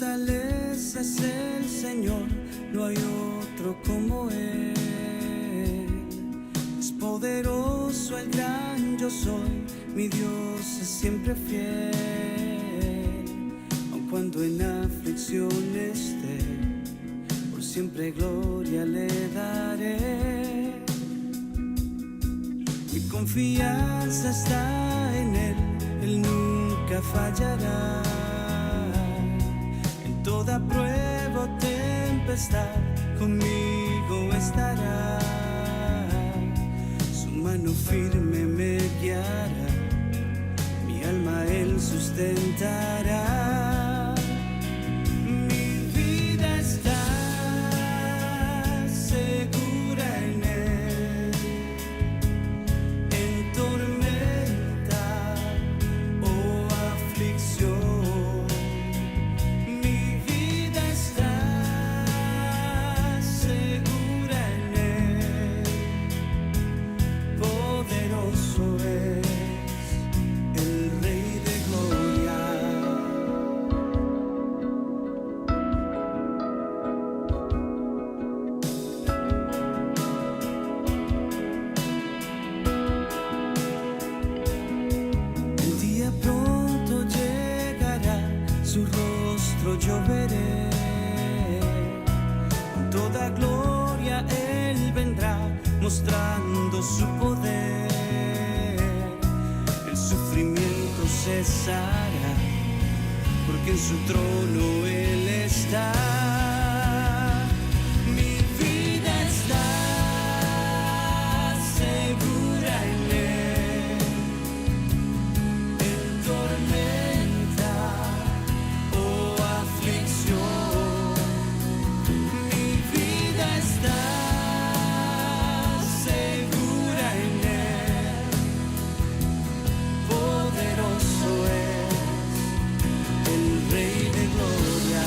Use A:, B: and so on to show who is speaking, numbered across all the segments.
A: fortaleza es el Señor, no hay otro como Él. Es poderoso el gran yo soy, mi Dios es siempre fiel. Aun cuando en aflicción esté, por siempre gloria le daré. Mi confianza está en Él nunca fallará. En toda prueba o tempestad conmigo estará. Su mano firme me guiará, mi alma Él sustentará. Mi vida está segura en Él. En tormenta o aflicción, mi vida está segura en Él. Poderoso es el Rey de Gloria. El día pronto llegará, su rostro yo veré. Con toda gloria Él vendrá, mostrando su poder. El sufrimiento cesará, porque en su trono Él está. Mi vida está segura en Él. En tormenta o aflicción, mi vida está segura en Él. Poderoso es el Rey de Gloria.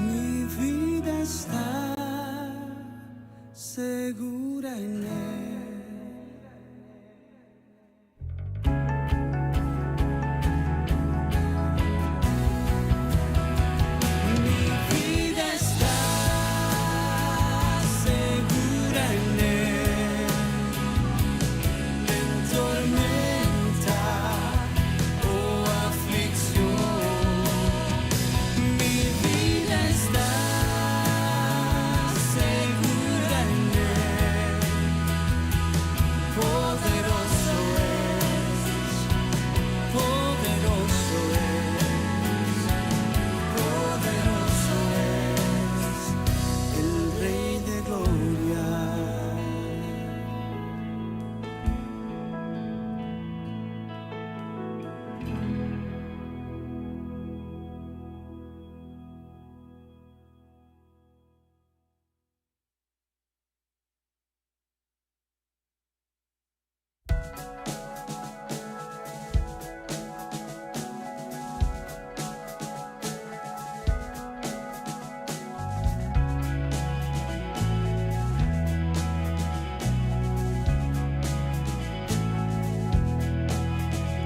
A: Mi vida está segura en Él. Mi vida está segura en Él. En tormenta o aflicción, mi vida está segura en Él. Poderoso es, poderoso es, poderoso es el Rey de Gloria.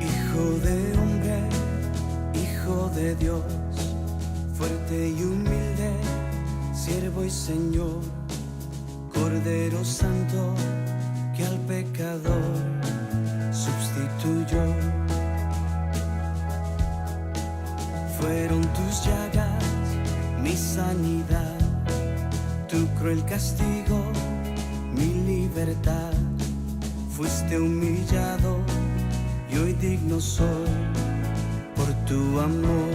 A: Hijo de hombre, Hijo de Dios, fuerte y humilde, siervo y Señor, Cordero Santo que al pecador sustituyó. Fueron tus llagas mi sanidad, tu cruel castigo mi libertad. Fuiste humillado y hoy digno soy por tu amor.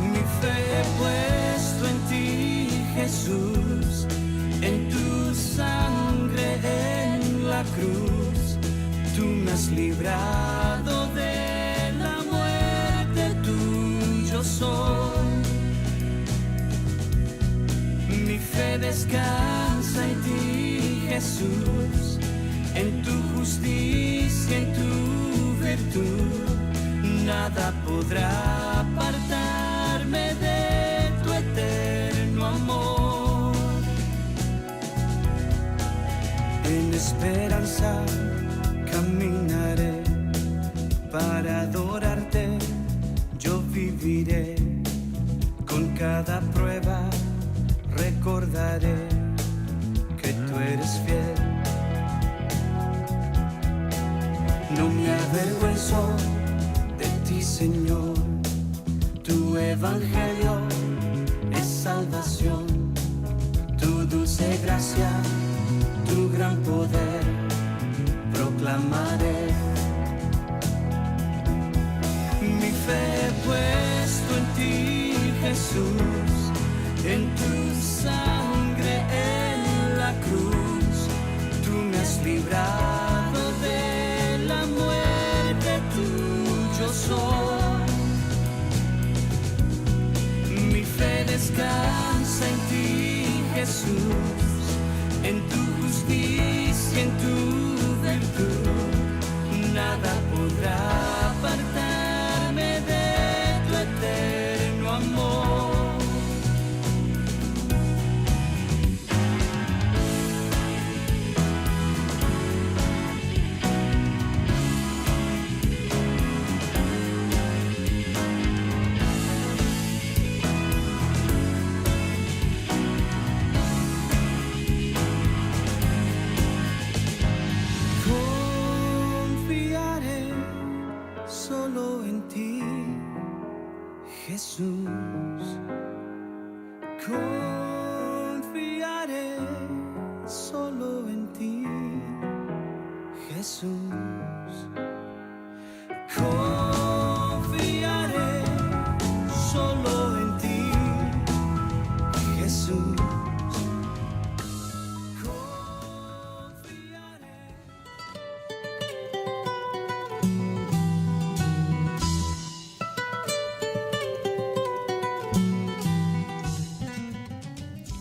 A: Mi fe he puesto en ti, Jesús, en tu sangre en la cruz. Tú me has librado Jesús, en tu justicia, en tu virtud, nada podrá apartarme de tu eterno amor. En esperanza caminaré, para adorarte yo viviré. Con cada prueba recordaré que tú eres fiel. No me avergüenzo de ti, Señor. Tu evangelio es salvación. Tu dulce gracia, tu gran poder proclamaré. Mi fe he puesto en ti, Jesús, en tu sangre en la cruz. Tú me has librado de la muerte, tuyo soy. Mi fe descansa en ti, Jesús, en tu justicia, en tu virtud. Nada podrá apartarme de tu eterno amor. Solo en ti, Jesús, confiaré solo en ti, Jesús, confiaré solo en ti, Jesús.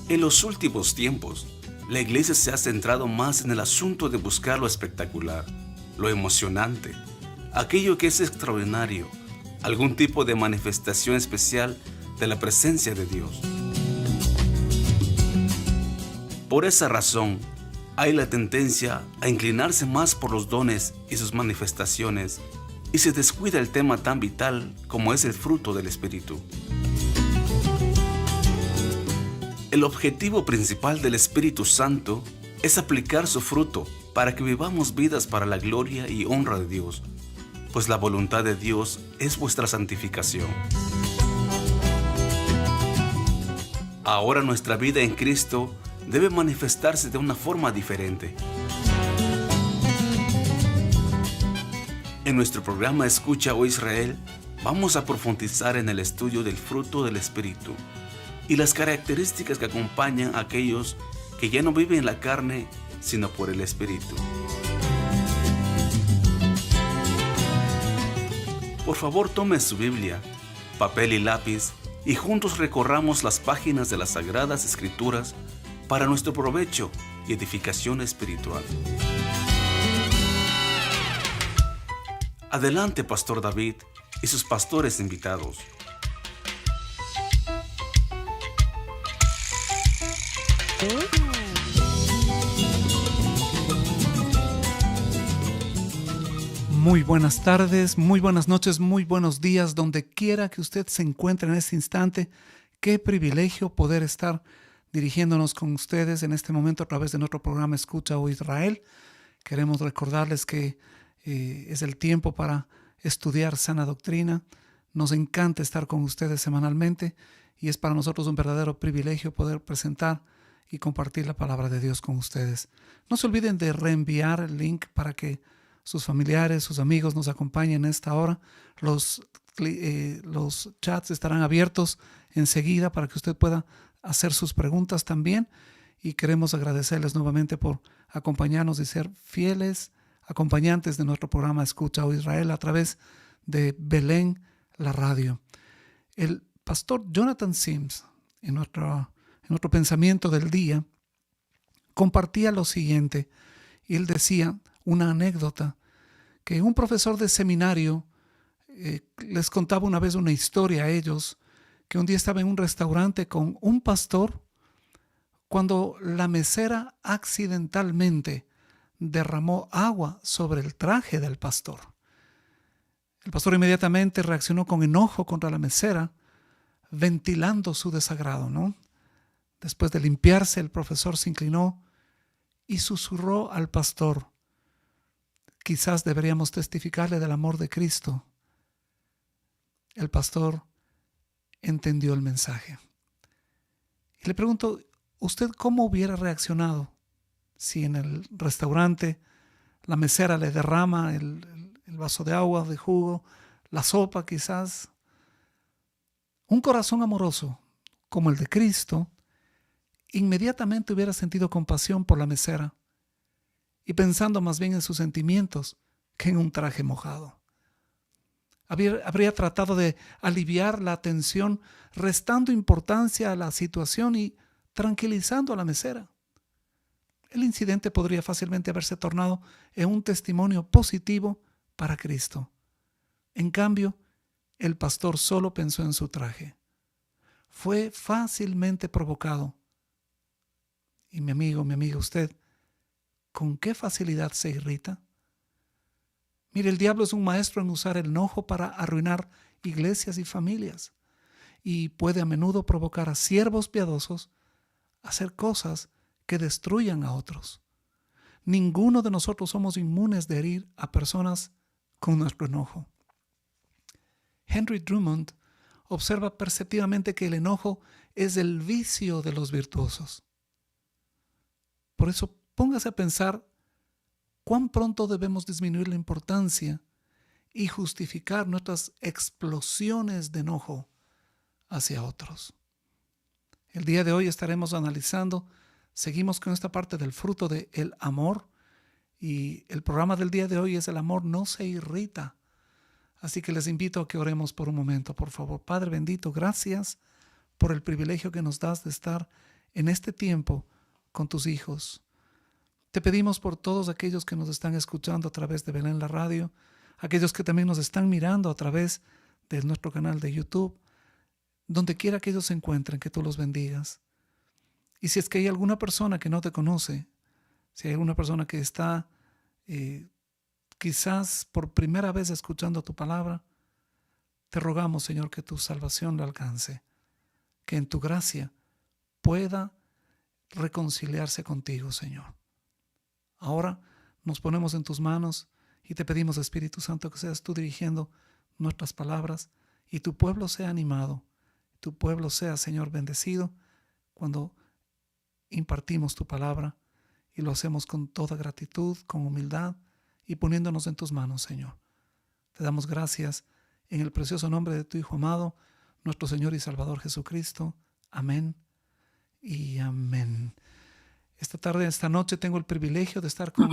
B: En los últimos tiempos, la iglesia se ha centrado más en el asunto de buscar lo espectacular, lo emocionante, aquello que es extraordinario, algún tipo de manifestación especial de la presencia de Dios. Por esa razón, hay la tendencia a inclinarse más por los dones y sus manifestaciones, y se descuida el tema tan vital como es el fruto del Espíritu. El objetivo principal del Espíritu Santo es aplicar su fruto para que vivamos vidas para la gloria y honra de Dios, pues la voluntad de Dios es vuestra santificación. Ahora nuestra vida en Cristo debe manifestarse de una forma diferente. En nuestro programa Escucha, oh Israel, vamos a profundizar en el estudio del fruto del Espíritu y las características que acompañan a aquellos que ya no viven en la carne, sino por el Espíritu. Por favor, tome su Biblia, papel y lápiz, y juntos recorramos las páginas de las Sagradas Escrituras para nuestro provecho y edificación espiritual. Adelante, Pastor David y sus pastores invitados.
C: Muy buenas tardes, muy buenas noches, muy buenos días, donde quiera que usted se encuentre en este instante. Qué privilegio poder estar dirigiéndonos con ustedes en este momento a través de nuestro programa Escucha, oh Israel. Queremos recordarles que es el tiempo para estudiar sana doctrina. Nos encanta estar con ustedes semanalmente y es para nosotros un verdadero privilegio poder presentar y compartir la palabra de Dios con ustedes. No se olviden de reenviar el link para que sus familiares, sus amigos nos acompañen en esta hora. Los chats estarán abiertos enseguida para que usted pueda hacer sus preguntas también. Y queremos agradecerles nuevamente por acompañarnos y ser fieles acompañantes de nuestro programa Escucha, oh Israel, a través de Belén, la radio. El pastor Jonathan Sims, en nuestro pensamiento del día, compartía lo siguiente. Y él decía una anécdota, que un profesor de seminario les contaba una vez una historia a ellos, que un día estaba en un restaurante con un pastor cuando la mesera accidentalmente derramó agua sobre el traje del pastor. El pastor inmediatamente reaccionó con enojo contra la mesera, ventilando su desagrado, ¿no? Después de limpiarse, el profesor se inclinó y susurró al pastor: quizás deberíamos testificarle del amor de Cristo. El pastor entendió el mensaje. Y le pregunto, ¿usted cómo hubiera reaccionado si en el restaurante la mesera le derrama el vaso de agua, de jugo, la sopa quizás? Un corazón amoroso como el de Cristo inmediatamente hubiera sentido compasión por la mesera y pensando más bien en sus sentimientos que en un traje mojado. Habría tratado de aliviar la tensión, restando importancia a la situación y tranquilizando a la mesera. El incidente podría fácilmente haberse tornado en un testimonio positivo para Cristo. En cambio, el pastor solo pensó en su traje. Fue fácilmente provocado. Y mi amigo, usted, ¿con qué facilidad se irrita? Mire, el diablo es un maestro en usar el enojo para arruinar iglesias y familias, y puede a menudo provocar a siervos piadosos a hacer cosas que destruyan a otros. Ninguno de nosotros somos inmunes de herir a personas con nuestro enojo. Henry Drummond observa perceptivamente que el enojo es el vicio de los virtuosos. Por eso, póngase a pensar cuán pronto debemos disminuir la importancia y justificar nuestras explosiones de enojo hacia otros. El día de hoy estaremos analizando, seguimos con esta parte del fruto del amor, y el programa del día de hoy es: el amor no se irrita. Así que les invito a que oremos por un momento, por favor. Padre bendito, gracias por el privilegio que nos das de estar en este tiempo con tus hijos. Te pedimos por todos aquellos que nos están escuchando a través de Belén la Radio, aquellos que también nos están mirando a través de nuestro canal de YouTube, donde quiera que ellos se encuentren, que tú los bendigas. Y si es que hay alguna persona que no te conoce, si hay alguna persona que está quizás por primera vez escuchando tu palabra, te rogamos, Señor, que tu salvación le alcance, que en tu gracia pueda reconciliarse contigo, Señor. Ahora nos ponemos en tus manos y te pedimos, Espíritu Santo, que seas tú dirigiendo nuestras palabras y tu pueblo sea animado, tu pueblo sea, Señor, bendecido cuando impartimos tu palabra, y lo hacemos con toda gratitud, con humildad y poniéndonos en tus manos, Señor. Te damos gracias en el precioso nombre de tu Hijo amado, nuestro Señor y Salvador Jesucristo. Amén y amén. Esta noche tengo el privilegio de estar con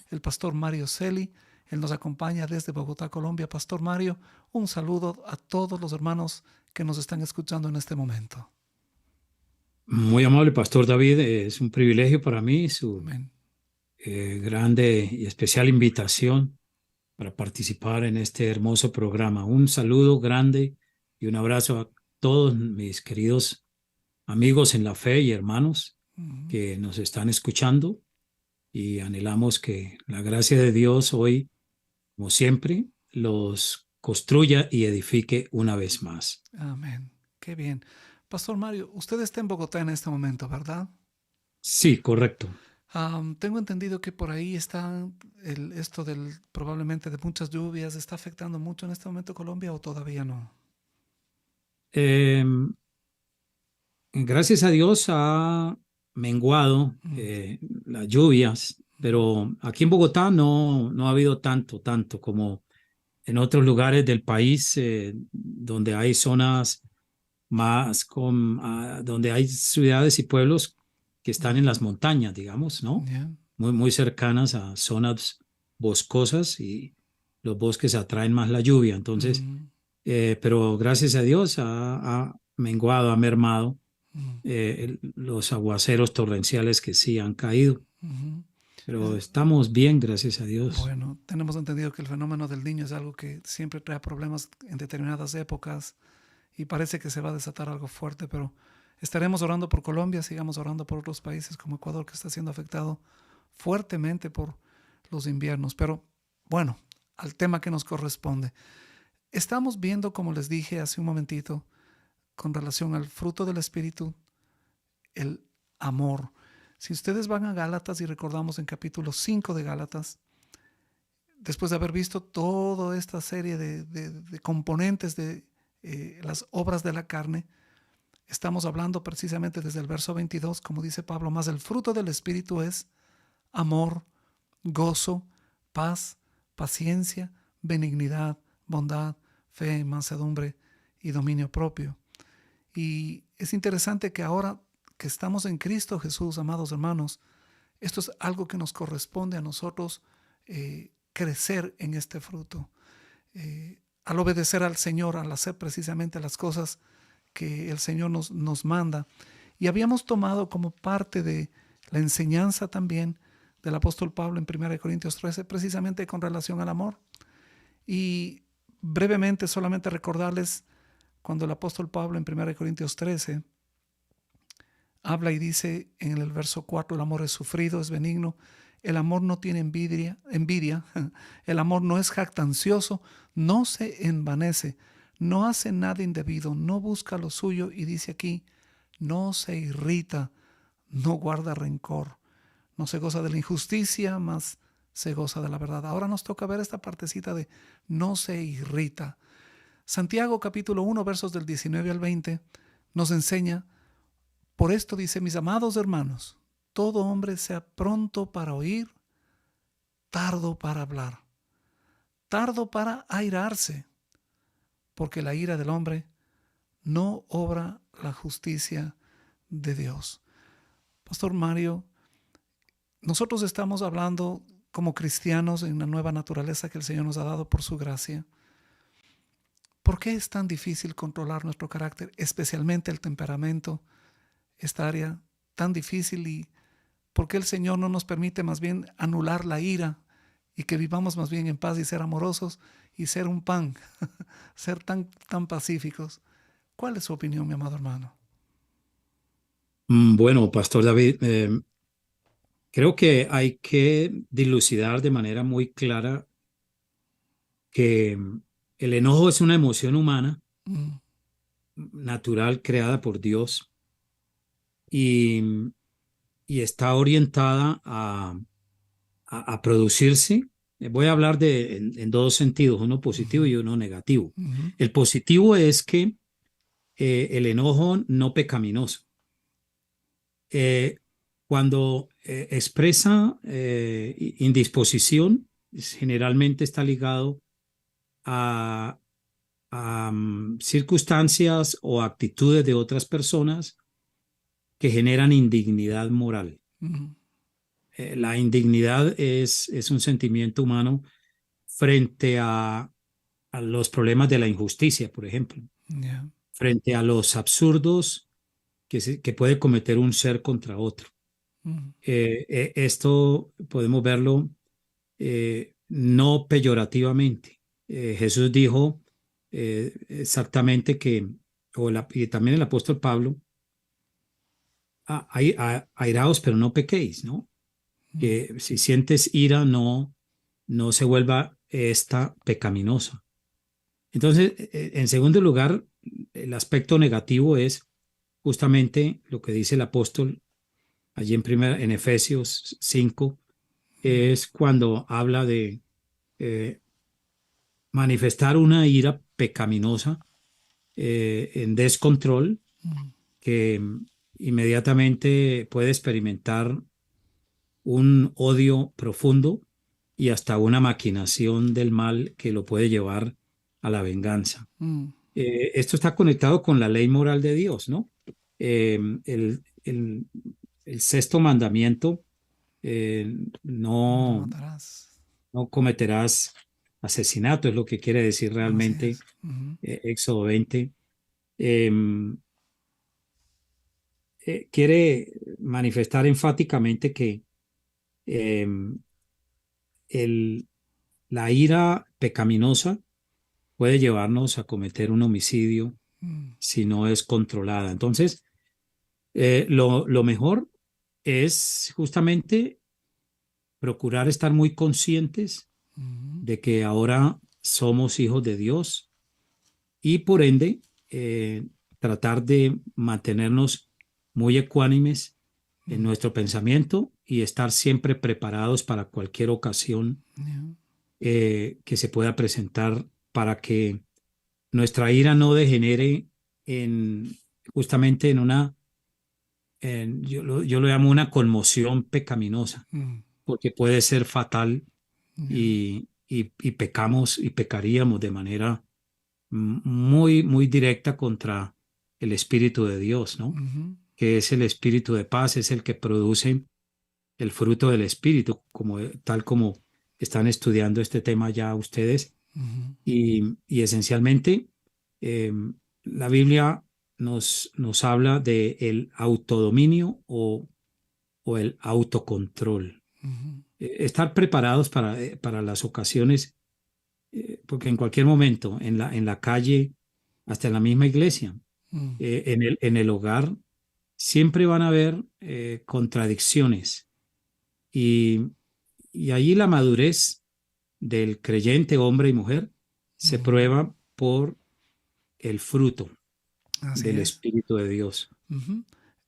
C: el pastor Mario Celi. Él nos acompaña desde Bogotá, Colombia. Pastor Mario, un saludo a todos los hermanos que nos están escuchando en este momento.
D: Muy amable, Pastor David. Es un privilegio para mí su
C: Amén.
D: grande y especial invitación para participar en este hermoso programa. Un saludo grande y un abrazo a todos mis queridos amigos en la fe y hermanos que nos están escuchando, y anhelamos que la gracia de Dios hoy, como siempre, los construya y edifique una vez más.
C: Amén. Qué bien. Pastor Mario, usted está en Bogotá en este momento, ¿verdad?
D: Sí, correcto.
C: Tengo entendido que por ahí está esto probablemente de muchas lluvias. ¿Está afectando mucho en este momento Colombia o todavía no?
D: Gracias a Dios ha menguado las lluvias, pero aquí en Bogotá no ha habido tanto como en otros lugares del país, donde hay zonas más donde hay ciudades y pueblos que están en las montañas, digamos, ¿no?
C: Yeah.
D: Muy cercanas a zonas boscosas, y los bosques atraen más la lluvia. Entonces, pero gracias a Dios ha menguado, ha mermado
C: Mm,
D: los aguaceros torrenciales que sí han caído,
C: ujú.
D: pero estamos bien, gracias a Dios.
C: Bueno, tenemos entendido que el fenómeno del niño es algo que siempre trae problemas en determinadas épocas y parece que se va a desatar algo fuerte, pero estaremos orando por Colombia, sigamos orando por otros países como Ecuador, que está siendo afectado fuertemente por los inviernos. Pero bueno, al tema que nos corresponde. Estamos viendo, como les dije hace un momentito, con relación al fruto del Espíritu, el amor. Si ustedes van a Gálatas y recordamos en capítulo 5 de Gálatas, después de haber visto toda esta serie de componentes de las obras de la carne, estamos hablando precisamente desde el verso 22, como dice Pablo, más el fruto del Espíritu es amor, gozo, paz, paciencia, benignidad, bondad, fe, mansedumbre y dominio propio. Y es interesante que ahora que estamos en Cristo Jesús, amados hermanos, esto es algo que nos corresponde a nosotros crecer en este fruto. Al obedecer al Señor, al hacer precisamente las cosas que el Señor nos manda. Y habíamos tomado como parte de la enseñanza también del apóstol Pablo en 1 Corintios 13, precisamente con relación al amor. Y brevemente solamente recordarles cuando el apóstol Pablo en 1 Corintios 13 habla y dice en el verso 4, el amor es sufrido, es benigno, el amor no tiene envidia, el amor no es jactancioso, no se envanece, no hace nada indebido, no busca lo suyo y dice aquí, no se irrita, no guarda rencor, no se goza de la injusticia, mas se goza de la verdad. Ahora nos toca ver esta partecita de no se irrita. Santiago capítulo 1 versos del 19 al 20 nos enseña, por esto dice, mis amados hermanos, todo hombre sea pronto para oír, tardo para hablar, tardo para airarse, porque la ira del hombre no obra la justicia de Dios. Pastor Mario, nosotros estamos hablando como cristianos en una nueva naturaleza que el Señor nos ha dado por su gracia. ¿Por qué es tan difícil controlar nuestro carácter, especialmente el temperamento, esta área tan difícil? ¿Y por qué el Señor no nos permite más bien anular la ira y que vivamos más bien en paz y ser amorosos y ser un pan, ser tan pacíficos? ¿Cuál es su opinión, mi amado hermano?
D: Bueno, Pastor David, creo que hay que dilucidar de manera muy clara que el enojo es una emoción humana,
C: Mm,
D: natural, creada por Dios y, y está orientada a producirse. Voy a hablar en dos sentidos, uno positivo
C: ujú,
D: y uno negativo.
C: ujú,
D: El positivo es que el enojo no pecaminoso. Eh, Cuando expresa indisposición, generalmente está ligado a, a circunstancias o actitudes de otras personas que generan indignidad moral.
C: ujú.
D: La indignidad es un sentimiento humano frente a los problemas de la injusticia, por ejemplo,
C: Yeah.
D: frente a los absurdos que puede cometer un ser contra otro.
C: Mm,
D: Esto podemos verlo no peyorativamente. Jesús dijo exactamente que, y también el apóstol Pablo, airaos, pero no pequéis, ¿no?
C: mm,
D: Que si sientes ira, no se vuelva esta pecaminosa. Entonces, en segundo lugar, el aspecto negativo es justamente lo que dice el apóstol allí en Efesios 5,
C: mm,
D: es cuando habla de eh, manifestar una ira pecaminosa en descontrol
C: mm,
D: que inmediatamente puede experimentar un odio profundo y hasta una maquinación del mal que lo puede llevar a la venganza.
C: mm.
D: Esto está conectado con la ley moral de Dios, ¿no? Eh, el, el- el sexto mandamiento, eh,
C: No
D: no,
C: matarás.
D: no cometerás asesinato, es lo que quiere decir
C: Así
D: realmente
C: es. Ujú,
D: Éxodo 20. Eh, quiere manifestar enfáticamente que em, el, la ira pecaminosa puede llevarnos a cometer un homicidio
C: Mm,
D: si no es controlada. Entonces, lo mejor es justamente procurar estar muy conscientes
C: mm,
D: de que ahora somos hijos de Dios y por ende tratar de mantenernos muy ecuánimes en
C: mm,
D: nuestro pensamiento y estar siempre preparados para cualquier ocasión
C: yeah,
D: que se pueda presentar para que nuestra ira no degenere en justamente en yo lo llamo una conmoción pecaminosa,
C: mm,
D: porque puede ser fatal
C: yeah,
D: y pecamos y pecaríamos de manera muy, muy directa contra el Espíritu de Dios, ¿no?
C: mhm,
D: Que es el Espíritu de paz, es el que produce el fruto del Espíritu, tal como están estudiando este tema ya ustedes.
C: mhm,
D: Y esencialmente, eh, la Biblia nos habla de el autodominio o el autocontrol.
C: mhm,
D: Estar preparados para las ocasiones, porque en cualquier momento, en la calle, hasta en la misma iglesia,
C: mm,
D: en el hogar, siempre van a haber contradicciones. Y, y ahí la madurez del creyente, hombre y mujer, se
C: mhm.
D: prueba por el fruto
C: Así
D: del
C: es.
D: Espíritu de Dios.
C: Ujú.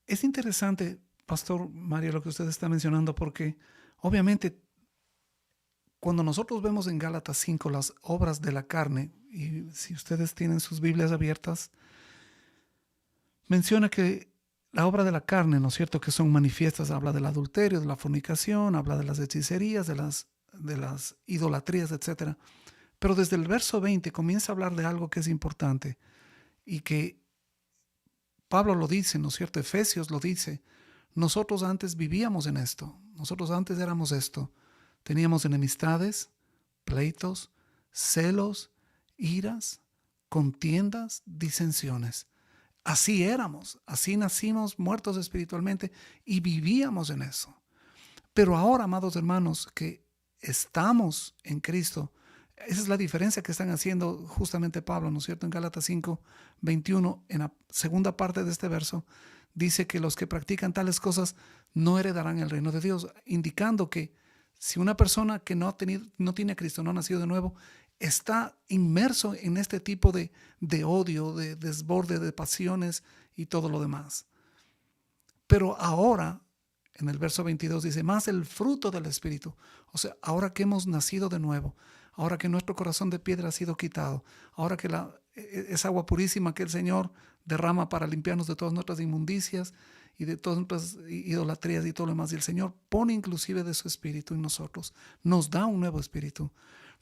C: Es interesante, Pastor Mario, lo que usted está mencionando, porque obviamente cuando nosotros vemos en Gálatas 5 las obras de la carne, y si ustedes tienen sus Biblias abiertas, menciona que la obra de la carne, ¿no es cierto?, que son manifiestas, habla del adulterio, de la fornicación, habla de las hechicerías, de las idolatrías, etcétera. Pero desde el verso 20 comienza a hablar de algo que es importante y que Pablo lo dice, ¿no es cierto? Efesios lo dice. Nosotros antes vivíamos en esto. Nosotros antes éramos esto. Teníamos enemistades, pleitos, celos, iras, contiendas, disensiones. Así éramos, así nacimos muertos espiritualmente y vivíamos en eso. Pero ahora, amados hermanos, que estamos en Cristo, esa es la diferencia que están haciendo justamente Pablo, ¿no es cierto? En Gálatas 5, 21, en la segunda parte de este verso, dice que los que practican tales cosas no heredarán el reino de Dios, indicando que si una persona que no tiene a Cristo, no ha nacido de nuevo, está inmerso en este tipo de odio, de desborde, de pasiones y todo lo demás. Pero ahora, en el verso 22 dice, más el fruto del Espíritu. O sea, ahora que hemos nacido de nuevo, ahora que nuestro corazón de piedra ha sido quitado, ahora que es agua purísima que el Señor derrama para limpiarnos de todas nuestras inmundicias y de todas nuestras idolatrías y todo lo demás. Y el Señor pone inclusive de su Espíritu en nosotros, nos da un nuevo Espíritu.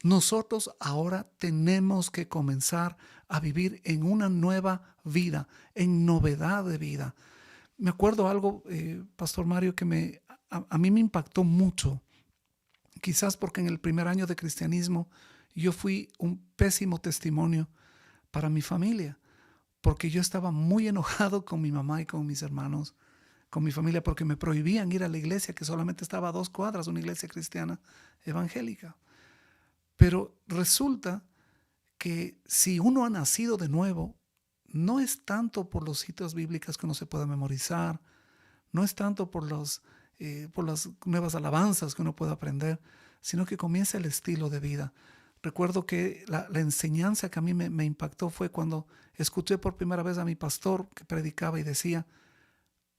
C: Nosotros ahora tenemos que comenzar a vivir en una nueva vida, en novedad de vida. Me acuerdo algo, Pastor Mario, que a mí me impactó mucho, quizás porque en el primer año de cristianismo yo fui un pésimo testimonio para mi familia, porque yo estaba muy enojado con mi mamá y con mis hermanos, con mi familia, porque me prohibían ir a la iglesia, que solamente estaba a 2 cuadras, una iglesia cristiana evangélica. Pero resulta que si uno ha nacido de nuevo, no es tanto por los citas bíblicos que uno se pueda memorizar, no es tanto por las nuevas alabanzas que uno pueda aprender, sino que comienza el estilo de vida. Recuerdo que la enseñanza que a mí me impactó fue cuando escuché por primera vez a mi pastor que predicaba y decía,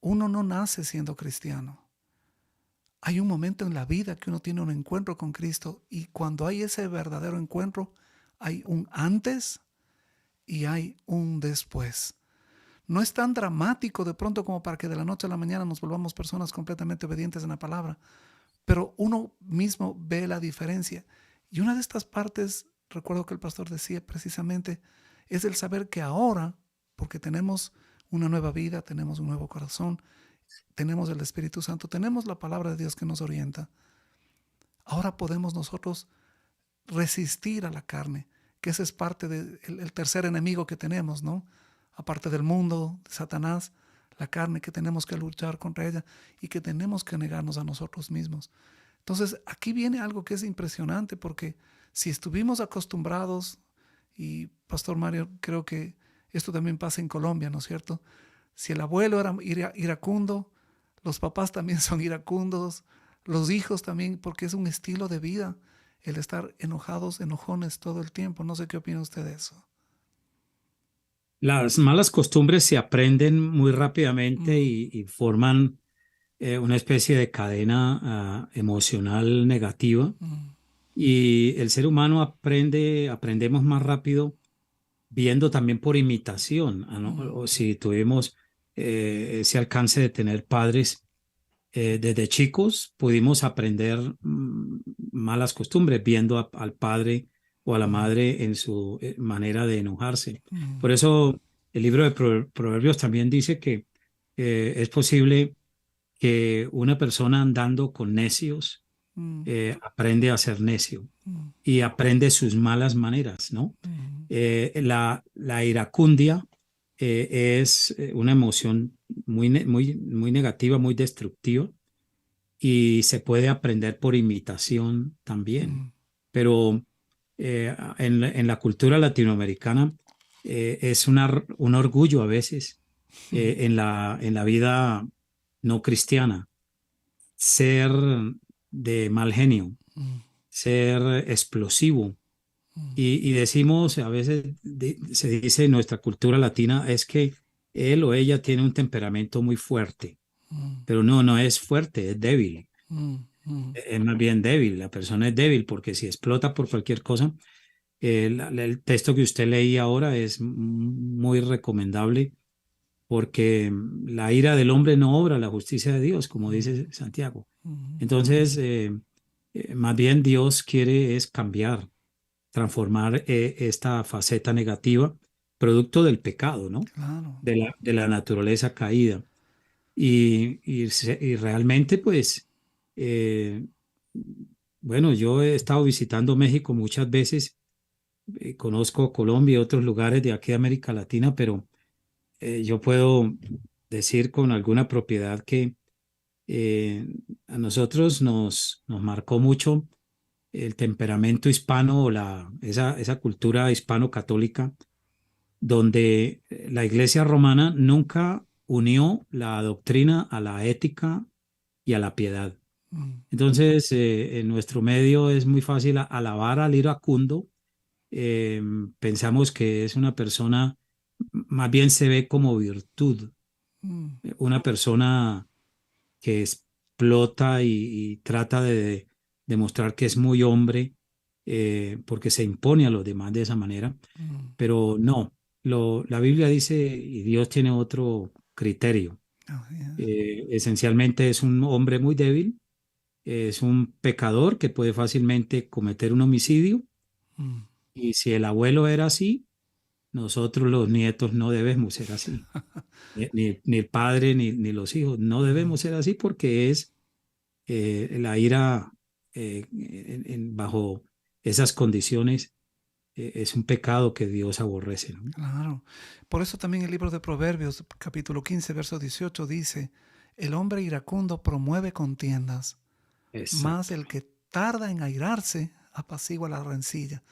C: uno no nace siendo cristiano. Hay un momento en la vida que uno tiene un encuentro con Cristo y cuando hay ese verdadero encuentro, hay un antes y hay un después. No es tan dramático de pronto como para que de la noche a la mañana nos volvamos personas completamente obedientes en la palabra, pero uno mismo ve la diferencia. Y una de estas partes, recuerdo que el pastor decía precisamente, es el saber que ahora, porque tenemos una nueva vida, tenemos un nuevo corazón, tenemos el Espíritu Santo, tenemos la palabra de Dios que nos orienta, ahora podemos nosotros resistir a la carne, que ese es parte del tercer enemigo que tenemos, ¿no? Aparte del mundo, de Satanás, la carne, que tenemos que luchar contra ella y que tenemos que negarnos a nosotros mismos. Entonces, aquí viene algo que es impresionante, porque si estuvimos acostumbrados, y Pastor Mario, creo que esto también pasa en Colombia, ¿no es cierto? Si el abuelo era iracundo, los papás también son iracundos, los hijos también, porque es un estilo de vida el estar enojados, enojones todo el tiempo. No sé qué opina usted de eso.
D: Las malas costumbres se aprenden muy rápidamente
C: Mm,
D: y forman una especie de cadena emocional negativa.
C: mm,
D: Y el ser humano aprendemos más rápido viendo también por imitación, ¿no?
C: mm,
D: O si tuvimos ese alcance de tener padres desde chicos, pudimos aprender malas costumbres viendo al padre o a la
C: mm,
D: madre en su manera de enojarse.
C: mm,
D: Por eso el libro de Proverbios también dice que es posible que una persona andando con necios
C: mm,
D: aprende a ser necio
C: mm,
D: y aprende sus malas maneras, ¿no?
C: mm,
D: La iracundia es una emoción muy negativa, muy destructiva y se puede aprender por imitación también.
C: mm,
D: Pero en la cultura latinoamericana es un orgullo a veces en la vida no cristiana ser de mal genio,
C: mm,
D: ser explosivo.
C: mm,
D: Y decimos, a veces se dice en nuestra cultura latina, es que él o ella tiene un temperamento muy fuerte,
C: mm,
D: pero no, no es fuerte, es débil,
C: mm, mm,
D: es más bien débil, la persona es débil porque si explota por cualquier cosa, el texto que usted leía ahora es muy recomendable porque la ira del hombre no obra la justicia de Dios, como dice Santiago.
C: mm,
D: Entonces, más bien Dios quiere es cambiar, transformar esta faceta negativa, producto del pecado, ¿no?
C: claro.
D: De la naturaleza caída. Y realmente, pues, eh, bueno, yo he estado visitando México muchas veces, conozco Colombia y otros lugares de aquí de América Latina, pero yo puedo decir con alguna propiedad que eh, a nosotros nos marcó mucho el temperamento hispano o esa cultura hispano-católica, donde la Iglesia romana nunca unió la doctrina a la ética y a la piedad.
C: Mm,
D: Entonces, en nuestro medio es muy fácil alabar al iracundo. Pensamos que es una persona, más bien se ve como virtud,
C: mm,
D: una persona que explota y trata de demostrar que es muy hombre porque se impone a los demás de esa manera,
C: mm.
D: pero no, la Biblia dice y Dios tiene otro criterio.
C: Así es.
D: Esencialmente es un hombre muy débil, es un pecador que puede fácilmente cometer un homicidio
C: Mm.
D: y si el abuelo era así, nosotros los nietos no debemos ser así. Ni el padre ni los hijos no debemos ser así porque es la ira bajo esas condiciones es un pecado que Dios aborrece, ¿no?
C: Claro. Por eso también el libro de Proverbios, capítulo 15, verso 18, dice, el hombre iracundo promueve contiendas, mas
D: Exacto.
C: el que tarda en airarse apacigua la rencilla.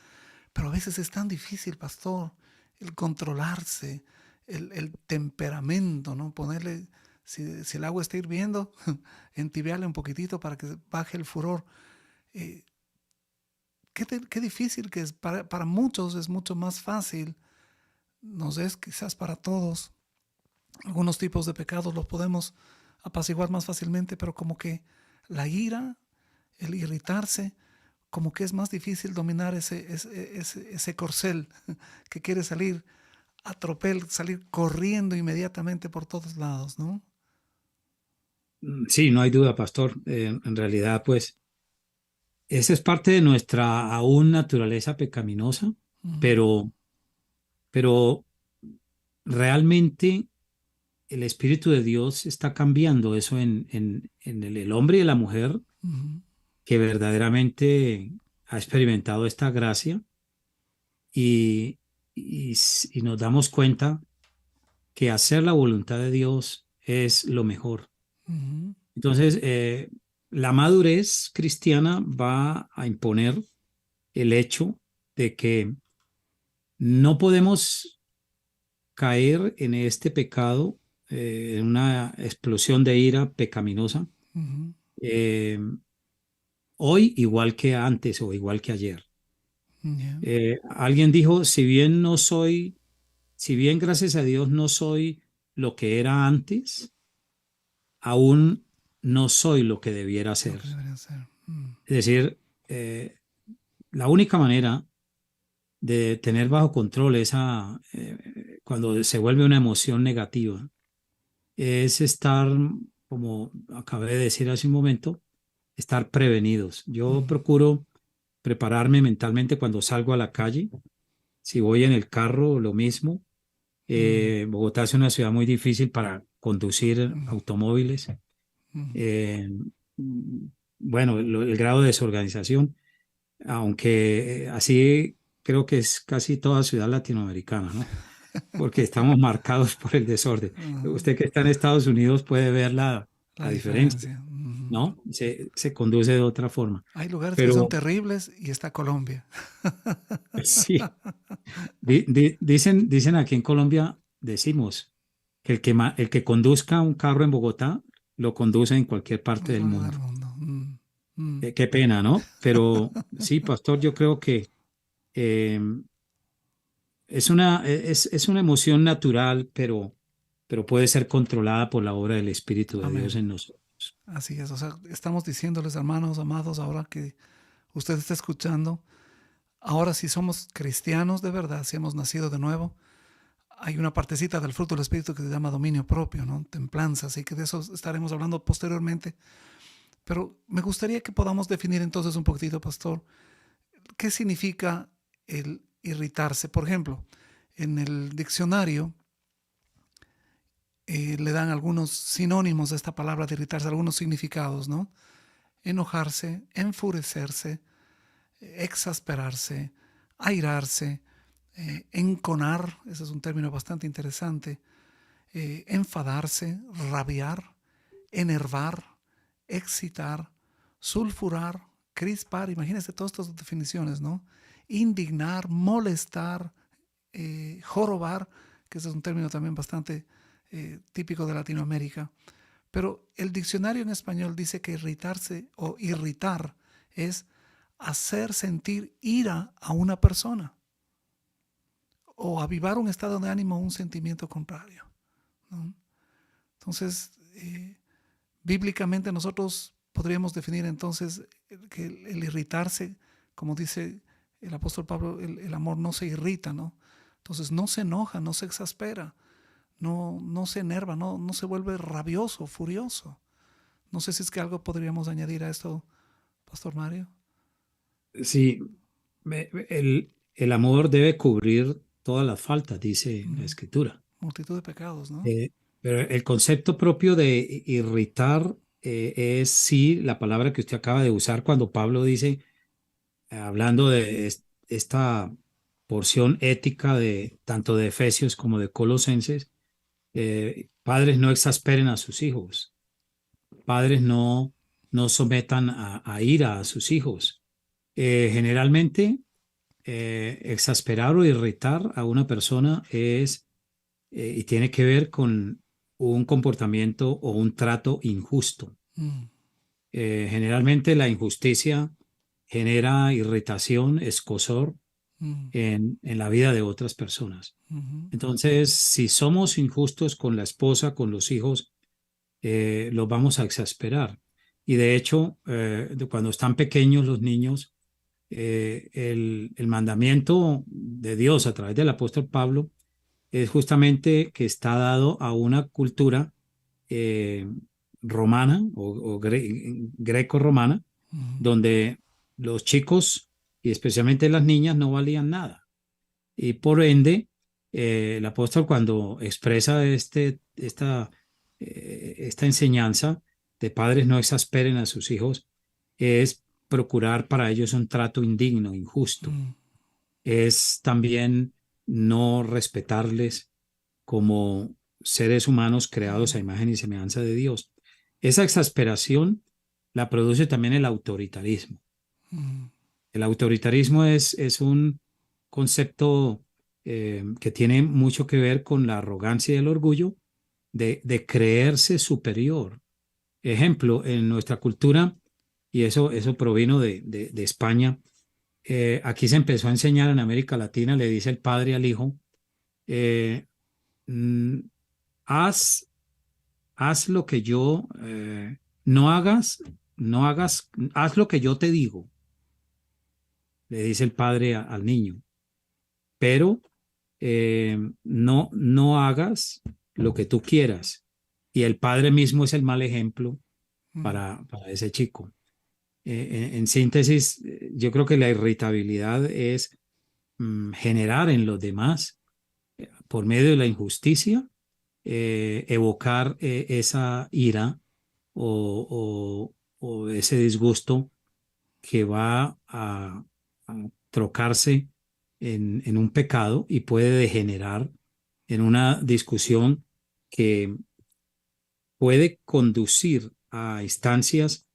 C: Pero a veces es tan difícil, pastor, el controlarse, el temperamento, ¿no? Ponerle, si el agua está hirviendo, entibiarle un poquitito para que baje el furor. Eh, qué difícil que es. Para muchos es mucho más fácil, no sé, es quizás para todos. Algunos tipos de pecados los podemos apaciguar más fácilmente, pero como que la ira, el irritarse, como que es más difícil dominar ese corcel que quiere salir a tropel, salir corriendo inmediatamente por todos lados, ¿no?
D: Sí, no hay duda, pastor. En realidad, pues, esa es parte de nuestra aún naturaleza pecaminosa,
C: Ujú,
D: pero, pero realmente el Espíritu de Dios está cambiando eso en el hombre y la mujer
C: ujú,
D: que verdaderamente ha experimentado esta gracia y nos damos cuenta que hacer la voluntad de Dios es lo mejor.
C: Ujú.
D: Entonces, la madurez cristiana va a imponer el hecho de que no podemos caer en este pecado, en una explosión de ira pecaminosa,
C: Ujú.
D: eh, hoy igual que antes o igual que ayer.
C: Ya.
D: Alguien dijo, si bien gracias a Dios no soy lo que era antes, aún no soy lo que debiera
C: Lo
D: ser.
C: que debería ser.
D: Es decir, la única manera de tener bajo control cuando se vuelve una emoción negativa, es estar, como acabé de decir hace un momento, estar prevenidos. Yo
C: Mm.
D: procuro prepararme mentalmente cuando salgo a la calle. Si voy en el carro, lo mismo.
C: Mm.
D: Bogotá es una ciudad muy difícil para conducir
C: Mm.
D: automóviles.
C: Mm.
D: Eh, bueno, el grado de desorganización, aunque así creo que es casi toda ciudad latinoamericana, ¿no? Porque estamos marcados por el desorden.
C: Ah,
D: Usted que está en Estados Unidos puede ver
C: la
D: la diferencia,
C: diferencia. Ujú.
D: ¿no? Se conduce de otra forma.
C: Hay lugares que son
D: Pero
C: terribles y está Colombia.
D: sí, dicen aquí en Colombia, decimos que el que conduzca un carro en Bogotá lo conduce en cualquier parte del
C: Alrededor del
D: mundo.
C: mundo. Mm.
D: Qué pena, ¿no? Pero sí, pastor, yo creo que eh, es una emoción natural, pero puede ser controlada por la obra del Espíritu de Dios
C: Amén.
D: en nosotros.
C: Así es. O sea, estamos diciéndoles, hermanos amados, ahora que usted está escuchando, ahora si somos cristianos de verdad, si hemos nacido de nuevo, hay una partecita del fruto del Espíritu que se llama dominio propio, ¿no? Templanza, así que de eso estaremos hablando posteriormente. Pero me gustaría que podamos definir entonces un poquitito, pastor, qué significa el irritarse. Por ejemplo, en el diccionario le dan algunos sinónimos de esta palabra de irritarse, algunos significados, ¿no? Enojarse, enfurecerse, exasperarse, airarse, enconar, ese es un término bastante interesante, enfadarse, rabiar, enervar, excitar, sulfurar, crispar, imagínense todas estas definiciones, ¿no? Indignar, molestar, jorobar, que ese es un término también bastante típico de Latinoamérica. Pero el diccionario en español dice que irritarse o irritar es hacer sentir ira a una persona o avivar un estado de ánimo o un sentimiento contrario, ¿no? Entonces, bíblicamente nosotros podríamos definir entonces que el irritarse, como dice el apóstol Pablo, el amor no se irrita, ¿no? Entonces no se enoja, no se exaspera, no se enerva, no se vuelve rabioso, furioso. No sé si es que algo podríamos añadir a esto, Pastor Mario.
D: Sí, el amor debe cubrir todas las faltas, dice la
C: Mm.
D: Escritura.
C: Multitud de pecados, ¿no?
D: Pero el concepto propio de irritar es sí la palabra que usted acaba de usar cuando Pablo dice, hablando de esta porción ética de tanto de Efesios como de Colosenses, padres no exasperen a sus hijos, padres no sometan a ira a sus hijos. Generalmente, exasperar o irritar a una persona y tiene que ver con un comportamiento o un trato injusto.
C: Mm.
D: Generalmente la injusticia genera irritación, escozor
C: Mm.
D: en la vida de otras personas.
C: Mm.
D: Entonces, si somos injustos con la esposa, con los hijos, los vamos a exasperar. Y de hecho, cuando están pequeños los niños, el mandamiento de Dios a través del apóstol Pablo es justamente que está dado a una cultura eh, romana o greco-romana,
C: Mm.
D: donde los chicos y especialmente las niñas no valían nada. Y por ende, el apóstol cuando expresa esta enseñanza de padres no exasperen a sus hijos, es procurar para ellos un trato indigno, injusto.
C: Mm.
D: Es también no respetarles como seres humanos creados a imagen y semejanza de Dios. Esa exasperación la produce también el autoritarismo.
C: Mm,
D: El autoritarismo es un concepto que tiene mucho que ver con la arrogancia y el orgullo de creerse superior. Ejemplo, en nuestra cultura, y eso provino de España, aquí se empezó a enseñar en América Latina, le dice el padre al hijo, eh, mm, haz, haz lo que yo, no hagas, no hagas, haz lo que yo te digo, le dice el padre al niño, pero no hagas lo que tú quieras. Y el padre mismo es el mal ejemplo
C: mm,
D: para ese chico. En síntesis, yo creo que la irritabilidad es generar en los demás, por medio de la injusticia, evocar esa ira o ese disgusto que va a trocarse en un pecado y puede degenerar en una discusión que puede conducir a instancias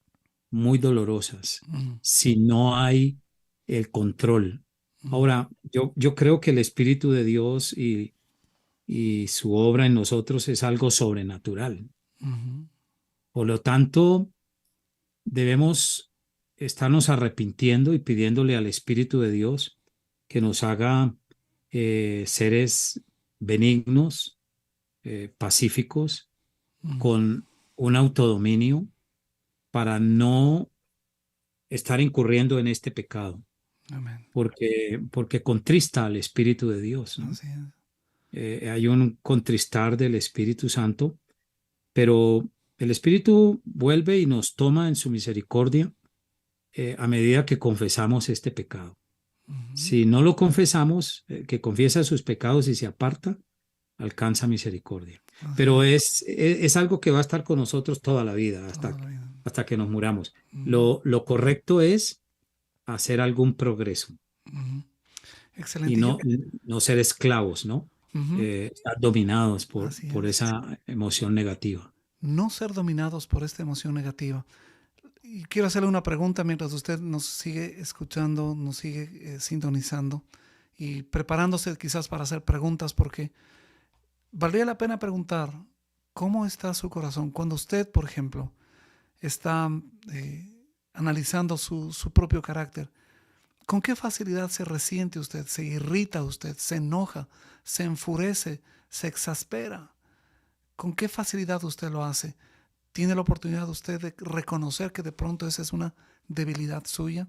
D: muy dolorosas
C: mm,
D: si no hay el control.
C: mm,
D: Ahora, yo creo que el Espíritu de Dios y su obra en nosotros es algo sobrenatural.
C: mm,
D: Por lo tanto, debemos estarnos arrepintiendo y pidiéndole al Espíritu de Dios que nos haga seres benignos, pacíficos,
C: mm.
D: con un autodominio para no estar incurriendo en este pecado,
C: Amén.
D: porque contrista al Espíritu de Dios, ¿no?
C: Así es.
D: Hay un contristar del Espíritu Santo, pero el Espíritu vuelve y nos toma en su misericordia a medida que confesamos este pecado.
C: Ujú.
D: Si no lo confesamos, que confiesa sus pecados y se aparta, alcanza misericordia.
C: Así
D: Pero
C: es.
D: es algo que va a estar con nosotros toda la vida,
C: Toda la vida.
D: hasta que nos muramos.
C: Ujú,
D: Lo correcto es hacer algún progreso
C: ujú.
D: y
C: Excelente. Yo,
D: no ser esclavos, ¿no?
C: ujú,
D: Estar dominados
C: así
D: por
C: es.
D: esa emoción negativa.
C: No ser dominados por esta emoción negativa. Y quiero hacerle una pregunta mientras usted nos sigue escuchando, nos sigue sintonizando y preparándose quizás para hacer preguntas, porque valdría la pena preguntar, ¿cómo está su corazón? Cuando usted, por ejemplo, está eh, analizando su propio carácter, ¿con qué facilidad se resiente usted, se irrita usted, se enoja, se enfurece, se exaspera? ¿Con qué facilidad usted lo hace? ¿Tiene la oportunidad usted de reconocer que de pronto esa es una debilidad suya?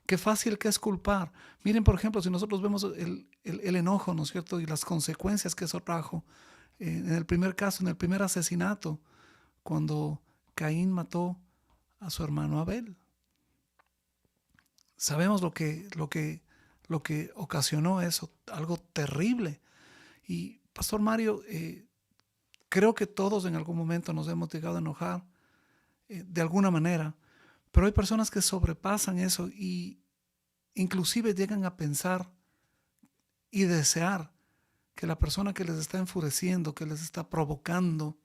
C: Qué fácil que es culpar. Miren, por ejemplo, si nosotros vemos el enojo, ¿no es cierto? Y las consecuencias que eso trajo. En el primer caso, en el primer asesinato, cuando Caín mató a su hermano Abel. Sabemos lo que ocasionó eso, algo terrible. Y, Pastor Mario, creo que todos en algún momento nos hemos llegado a enojar de alguna manera, pero hay personas que sobrepasan eso y inclusive llegan a pensar y desear que la persona que les está enfureciendo, que les está provocando,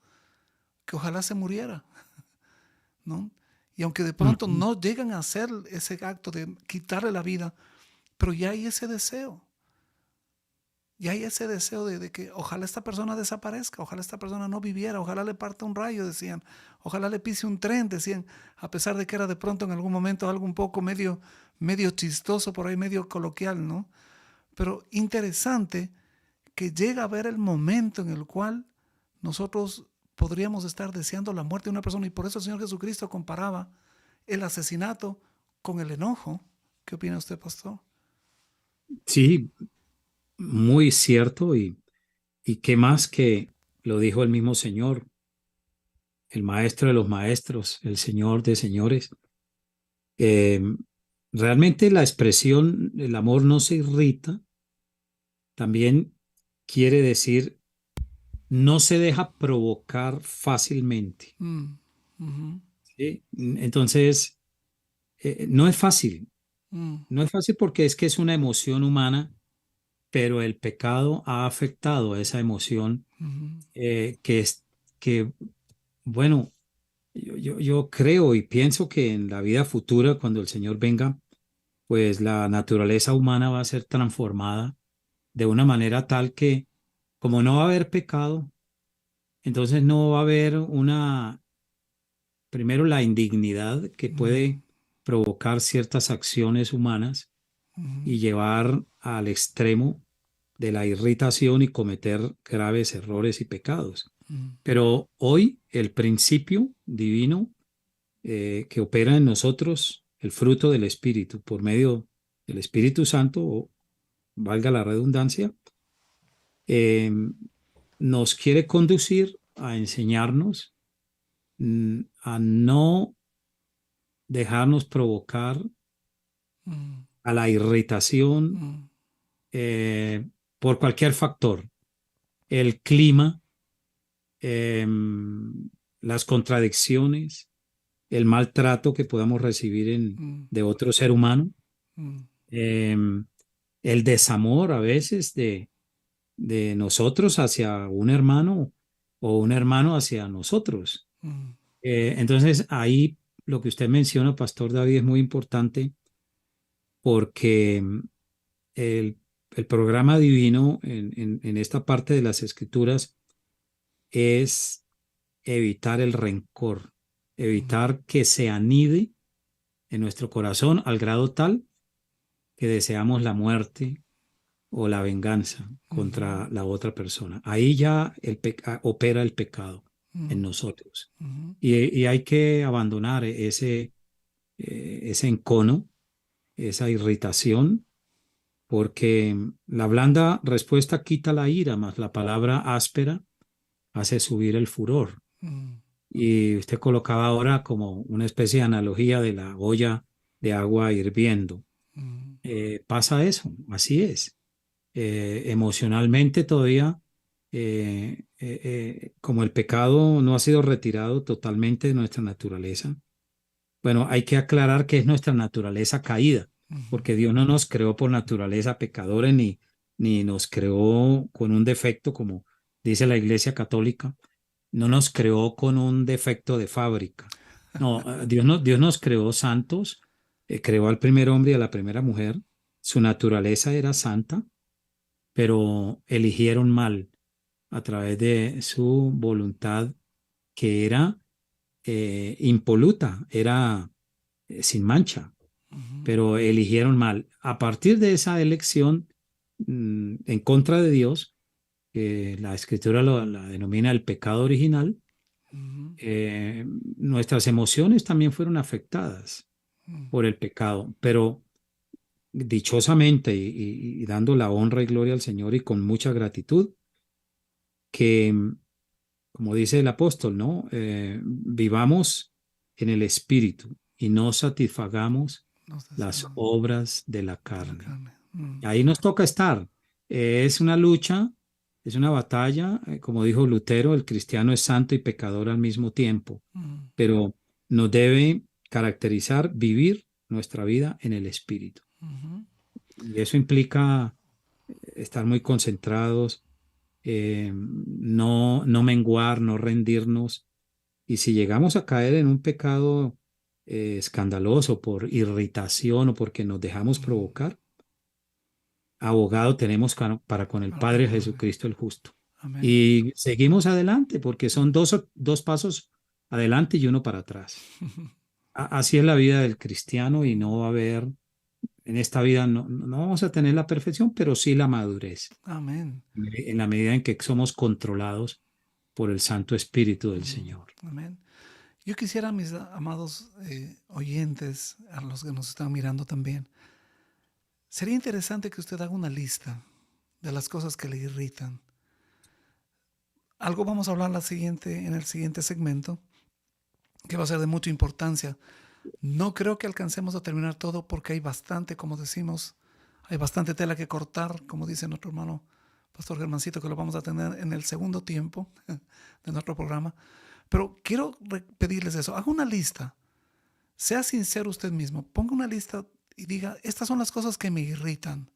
C: que ojalá se muriera, ¿no? Y aunque de pronto
D: Ujú.
C: no llegan a hacer ese acto de quitarle la vida, pero ya hay ese deseo. Y hay ese deseo de que ojalá esta persona desaparezca, ojalá esta persona no viviera, ojalá le parta un rayo, decían, ojalá le pise un tren, decían, a pesar de que era de pronto en algún momento algo un poco medio chistoso, por ahí medio coloquial, ¿no? Pero interesante que llega a ver el momento en el cual nosotros podríamos estar deseando la muerte de una persona y por eso el Señor Jesucristo comparaba el asesinato con el enojo. ¿Qué opina usted, pastor?
D: Sí, muy cierto. Y qué más que lo dijo el mismo Señor, el Maestro de los Maestros, el Señor de Señores. Eh, Realmente la expresión, el amor no se irrita, también quiere decir no se deja provocar fácilmente.
C: Mm, ujú,
D: ¿Sí? Entonces, no es fácil,
C: mm,
D: no es fácil porque es que es una emoción humana pero el pecado ha afectado esa emoción que es que, bueno, yo creo y pienso que en la vida futura, cuando el Señor venga, pues la naturaleza humana va a ser transformada de una manera tal que, como no va a haber pecado, entonces no va a haber primero la indignidad que puede provocar ciertas acciones humanas y llevar al extremo de la irritación y cometer graves errores y pecados. Pero hoy el principio divino que opera en nosotros, el fruto del Espíritu, por medio del Espíritu Santo, o valga la redundancia, eh, nos quiere conducir a enseñarnos a no dejarnos provocar a la irritación por cualquier factor, el clima, eh, las contradicciones, el maltrato que podamos recibir de otro ser humano, eh, el desamor a veces de nosotros hacia un hermano o un hermano hacia nosotros. Entonces ahí lo que usted menciona, Pastor David, es muy importante porque el, el programa divino en esta parte de las Escrituras es evitar el rencor, evitar que se anide en nuestro corazón al grado tal que deseamos la muerte o la venganza contra la otra persona. Ahí ya opera el pecado en nosotros. Y hay que abandonar ese encono, esa irritación, porque la blanda respuesta quita la ira, mas la palabra áspera hace subir el furor. Y usted colocaba ahora como una especie de analogía de la olla de agua hirviendo. Pasa eso, así es. Emocionalmente todavía, como el pecado no ha sido retirado totalmente de nuestra naturaleza, bueno, hay que aclarar que es nuestra naturaleza caída, porque Dios no nos creó por naturaleza pecadores ni nos creó con un defecto, como dice la Iglesia Católica, no nos creó con un defecto de fábrica. No, Dios nos creó santos, creó al primer hombre y a la primera mujer, su naturaleza era santa, pero eligieron mal a través de su voluntad que era impoluta, era sin mancha, pero eligieron mal. A partir de esa elección en contra de Dios, la Escritura la denomina el pecado original, nuestras emociones también fueron afectadas por el pecado, pero dichosamente y dando la honra y gloria al Señor y con mucha gratitud, que, como dice el apóstol, ¿no? Vivamos en el Espíritu y no satisfagamos las obras de la carne. Ahí nos toca estar. Es una lucha, es una batalla. Como dijo Lutero, el cristiano es santo y pecador al mismo tiempo, pero nos debe caracterizar vivir nuestra vida en el Espíritu. Y eso implica estar muy concentrados, no menguar, no rendirnos. Y si llegamos a caer en un pecado escandaloso por irritación o porque nos dejamos provocar, abogado tenemos para con el Padre Jesucristo el justo.
C: Amén.
D: Y seguimos adelante porque son dos pasos adelante y uno para atrás. Así es la vida del cristiano y no va a haber, en esta vida no vamos a tener la perfección, pero sí la madurez.
C: Amén.
D: En la medida en que somos controlados por el Santo Espíritu del Señor.
C: Amén. Yo quisiera, mis amados oyentes, a los que nos están mirando también, sería interesante que usted haga una lista de las cosas que le irritan. Algo vamos a hablar en el siguiente segmento, que va a ser de mucha importancia. No creo que alcancemos a terminar todo porque hay bastante, como decimos, hay bastante tela que cortar, como dice nuestro hermano Pastor Germancito, que lo vamos a tener en el segundo tiempo de nuestro programa. Pero quiero pedirles eso. Haga una lista. Sea sincero usted mismo. Ponga una lista y diga, estas son las cosas que me irritan.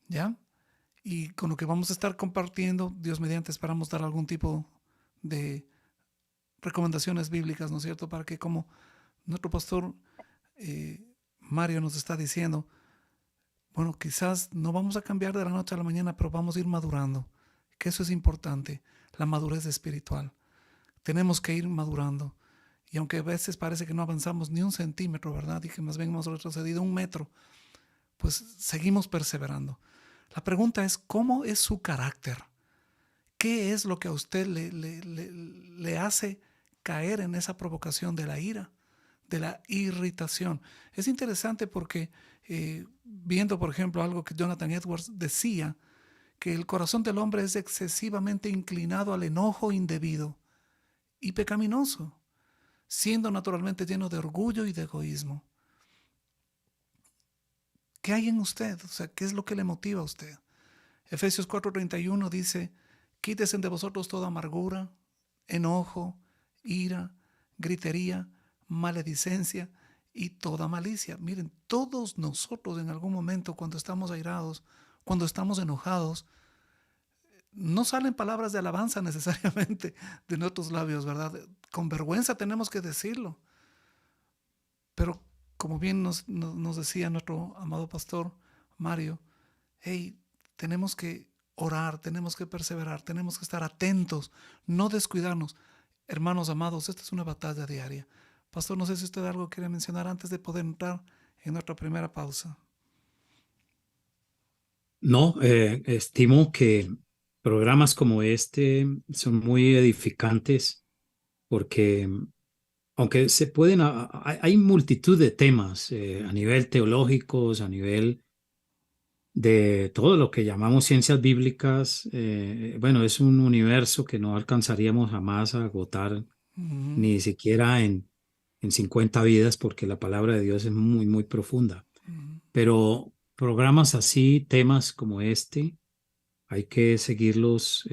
C: ¿Ya? Y con lo que vamos a estar compartiendo, Dios mediante, esperamos dar algún tipo de recomendaciones bíblicas, ¿no es cierto? Para que, como nuestro pastor Mario nos está diciendo, bueno, quizás no vamos a cambiar de la noche a la mañana, pero vamos a ir madurando, que eso es importante, la madurez espiritual. Tenemos que ir madurando. Y aunque a veces parece que no avanzamos ni un centímetro, ¿verdad? Y que más bien hemos retrocedido 1 metro, pues seguimos perseverando. La pregunta es, ¿cómo es su carácter? ¿Qué es lo que a usted le hace caer en esa provocación de la ira, de la irritación? Es interesante porque viendo, por ejemplo, algo que Jonathan Edwards decía, que el corazón del hombre es excesivamente inclinado al enojo indebido y pecaminoso, siendo naturalmente lleno de orgullo y de egoísmo. ¿Qué hay en usted? O sea, ¿qué es lo que le motiva a usted? Efesios 4:31 dice, quítese de vosotros toda amargura, enojo, ira, gritería, maledicencia y toda malicia. Miren, todos nosotros en algún momento, cuando estamos airados, cuando estamos enojados, no salen palabras de alabanza necesariamente de nuestros labios, ¿verdad? Con vergüenza tenemos que decirlo. Pero como bien nos decía nuestro amado pastor Mario, hey, tenemos que orar, tenemos que perseverar, tenemos que estar atentos, no descuidarnos. Hermanos amados, esta es una batalla diaria. Pastor, no sé si usted algo quiere mencionar antes de poder entrar en nuestra primera pausa.
D: No, estimo que programas como este son muy edificantes porque aunque se pueden, hay multitud de temas a nivel teológicos, a nivel de todo lo que llamamos ciencias bíblicas. Bueno, es un universo que no alcanzaríamos jamás a agotar,
C: Uh-huh,
D: ni siquiera en 50 vidas, porque la palabra de Dios es muy, muy profunda.
C: uh-huh.
D: Pero programas así, temas como este, hay que seguirlos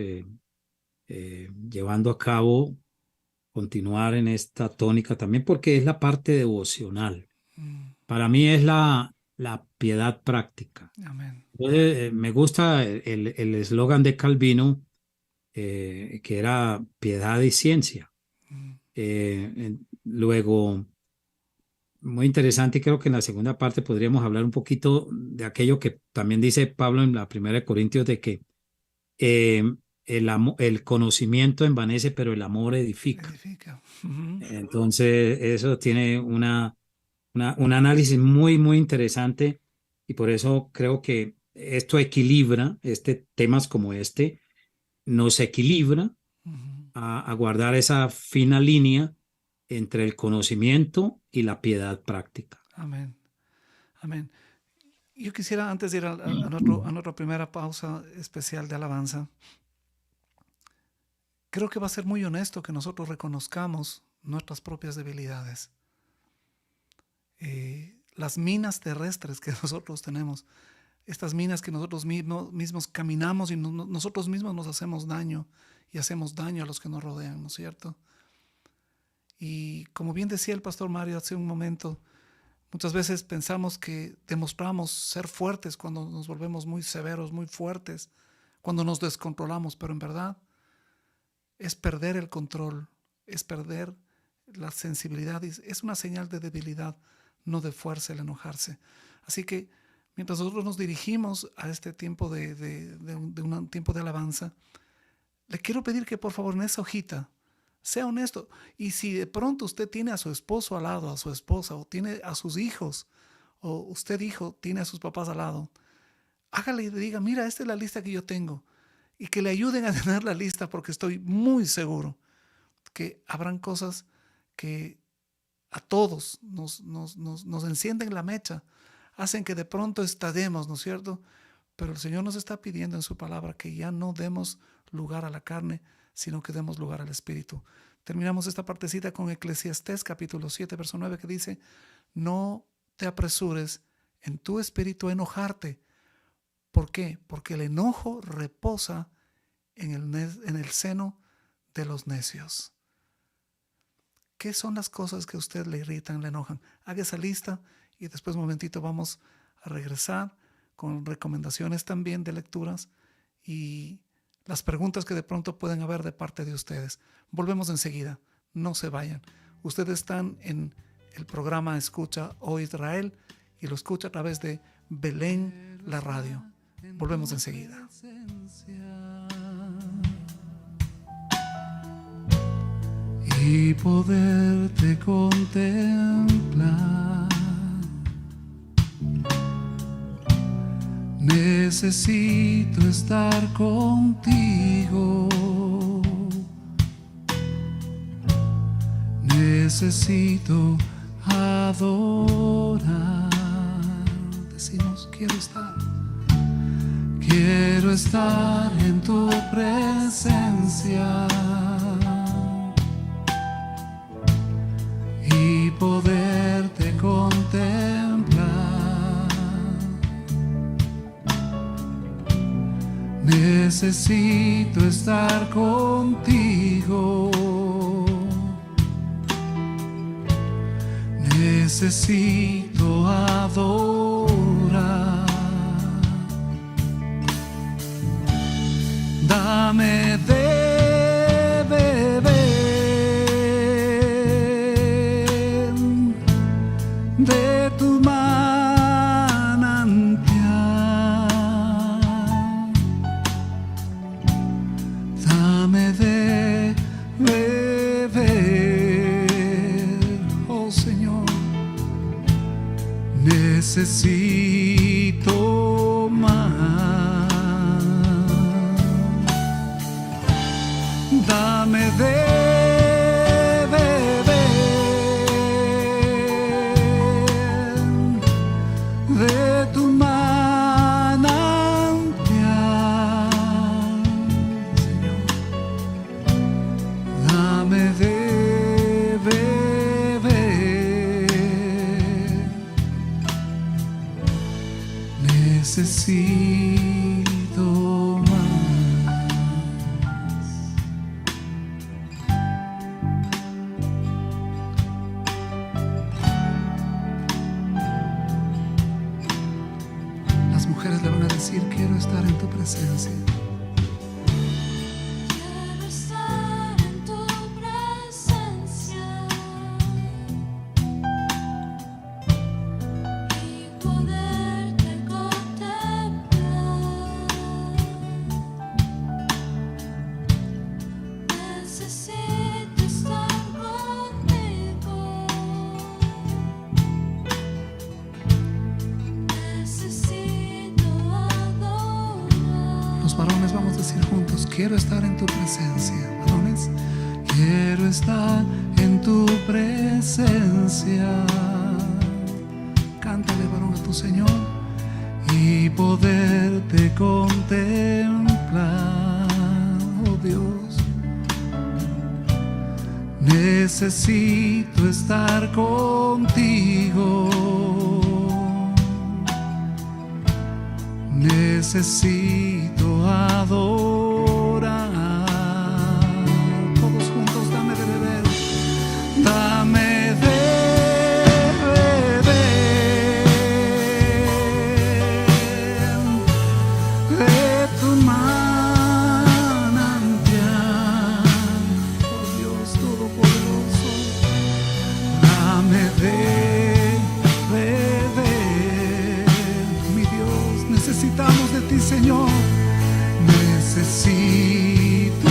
D: llevando a cabo, continuar en esta tónica también, porque es la parte devocional. Para mí es la piedad práctica.
C: Amén.
D: Me gusta el eslogan de Calvino, que era piedad y ciencia. Luego, muy interesante, y creo que en la segunda parte podríamos hablar un poquito de aquello que también dice Pablo en la primera de Corintios, de que eh, el conocimiento envanece, pero el amor edifica.
C: Edifica. Uh-huh.
D: Entonces, eso tiene un análisis muy, muy interesante, y por eso creo que esto equilibra, temas como este, nos equilibra
C: Uh-huh.
D: a guardar esa fina línea entre el conocimiento y la piedad práctica.
C: Amén. Amén. Yo quisiera, antes de ir a nuestra primera pausa especial de alabanza, creo que va a ser muy honesto que nosotros reconozcamos nuestras propias debilidades. Las minas terrestres que nosotros tenemos, estas minas que nosotros mismos caminamos y nosotros mismos nos hacemos daño y hacemos daño a los que nos rodean, ¿no es cierto? Y como bien decía el pastor Mario hace un momento, muchas veces pensamos que demostramos ser fuertes cuando nos volvemos muy severos, muy fuertes, cuando nos descontrolamos, pero en verdad es perder el control, es perder la sensibilidad, es una señal de debilidad, no de fuerza el enojarse. Así que mientras nosotros nos dirigimos a este tiempo de un tiempo de alabanza, le quiero pedir que por favor en esa hojita sea honesto. Y si de pronto usted tiene a su esposo al lado, a su esposa, o tiene a sus hijos, o usted hijo tiene a sus papás al lado, hágale y diga, mira, esta es la lista que yo tengo. Y que le ayuden a tener la lista, porque estoy muy seguro que habrán cosas que a todos nos encienden la mecha, hacen que de pronto estallemos, ¿no es cierto? Pero el Señor nos está pidiendo en su palabra que ya no demos lugar a la carne, sino que demos lugar al Espíritu. Terminamos esta partecita con Eclesiastés capítulo 7, verso 9, que dice, no te apresures en tu espíritu a enojarte. ¿Por qué? Porque el enojo reposa en el seno de los necios. ¿Qué son las cosas que a usted le irritan, le enojan? Haga esa lista y después un momentito vamos a regresar con recomendaciones también de lecturas y las preguntas que de pronto pueden haber de parte de ustedes. Volvemos enseguida, no se vayan. Ustedes están en el programa Escucha Oh Israel y lo escucha a través de Belén, la radio. Volvemos enseguida. Y poderte contemplar, necesito estar contigo, necesito adorar. Decimos, quiero estar en tu presencia y poderte contemplar. Necesito estar contigo, necesito adorar. Dame de beber de tu manantial. Dame de beber, oh Señor. Necesito más. Dame de beber de tu manantial, Señor. Dame de beber. Necesito más. Las mujeres le van a decir, quiero estar en tu presencia.
E: Quiero estar en tu presencia y poderte contemplar. Necesito estar contigo. Necesito adorar.
C: Los varones vamos a decir juntos, quiero estar en tu presencia. Varones, quiero estar en tu presencia. Cántale, varón, a tu Señor y poderte contemplar, oh Dios. Necesito estar contigo. Necesito adorar. Todos juntos, dame de beber. Dame de beber de tu manantial, oh Dios Todopoderoso. Dame de beber, mi Dios. Necesitamos de ti, Señor. Necesito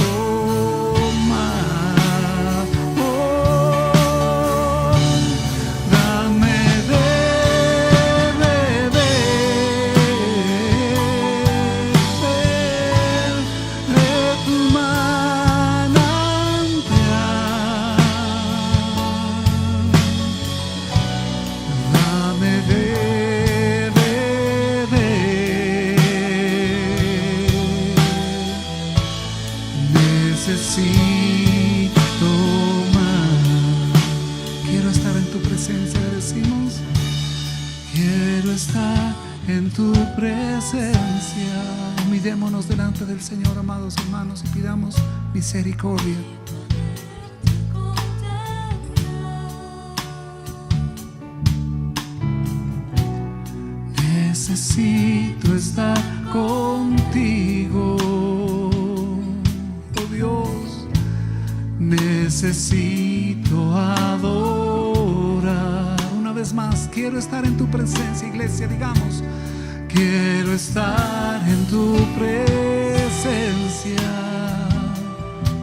C: más. Oh, dame de beber de tu manantial. Dame de necesito más. Quiero estar en tu presencia, decimos. Quiero estar en tu presencia. Humillémonos delante del Señor, amados hermanos, y pidamos misericordia. necesito estar contigo. Oh Dios, necesito adorar. Una vez más, quiero estar en tu presencia, iglesia, digamos. Quiero estar en tu presencia.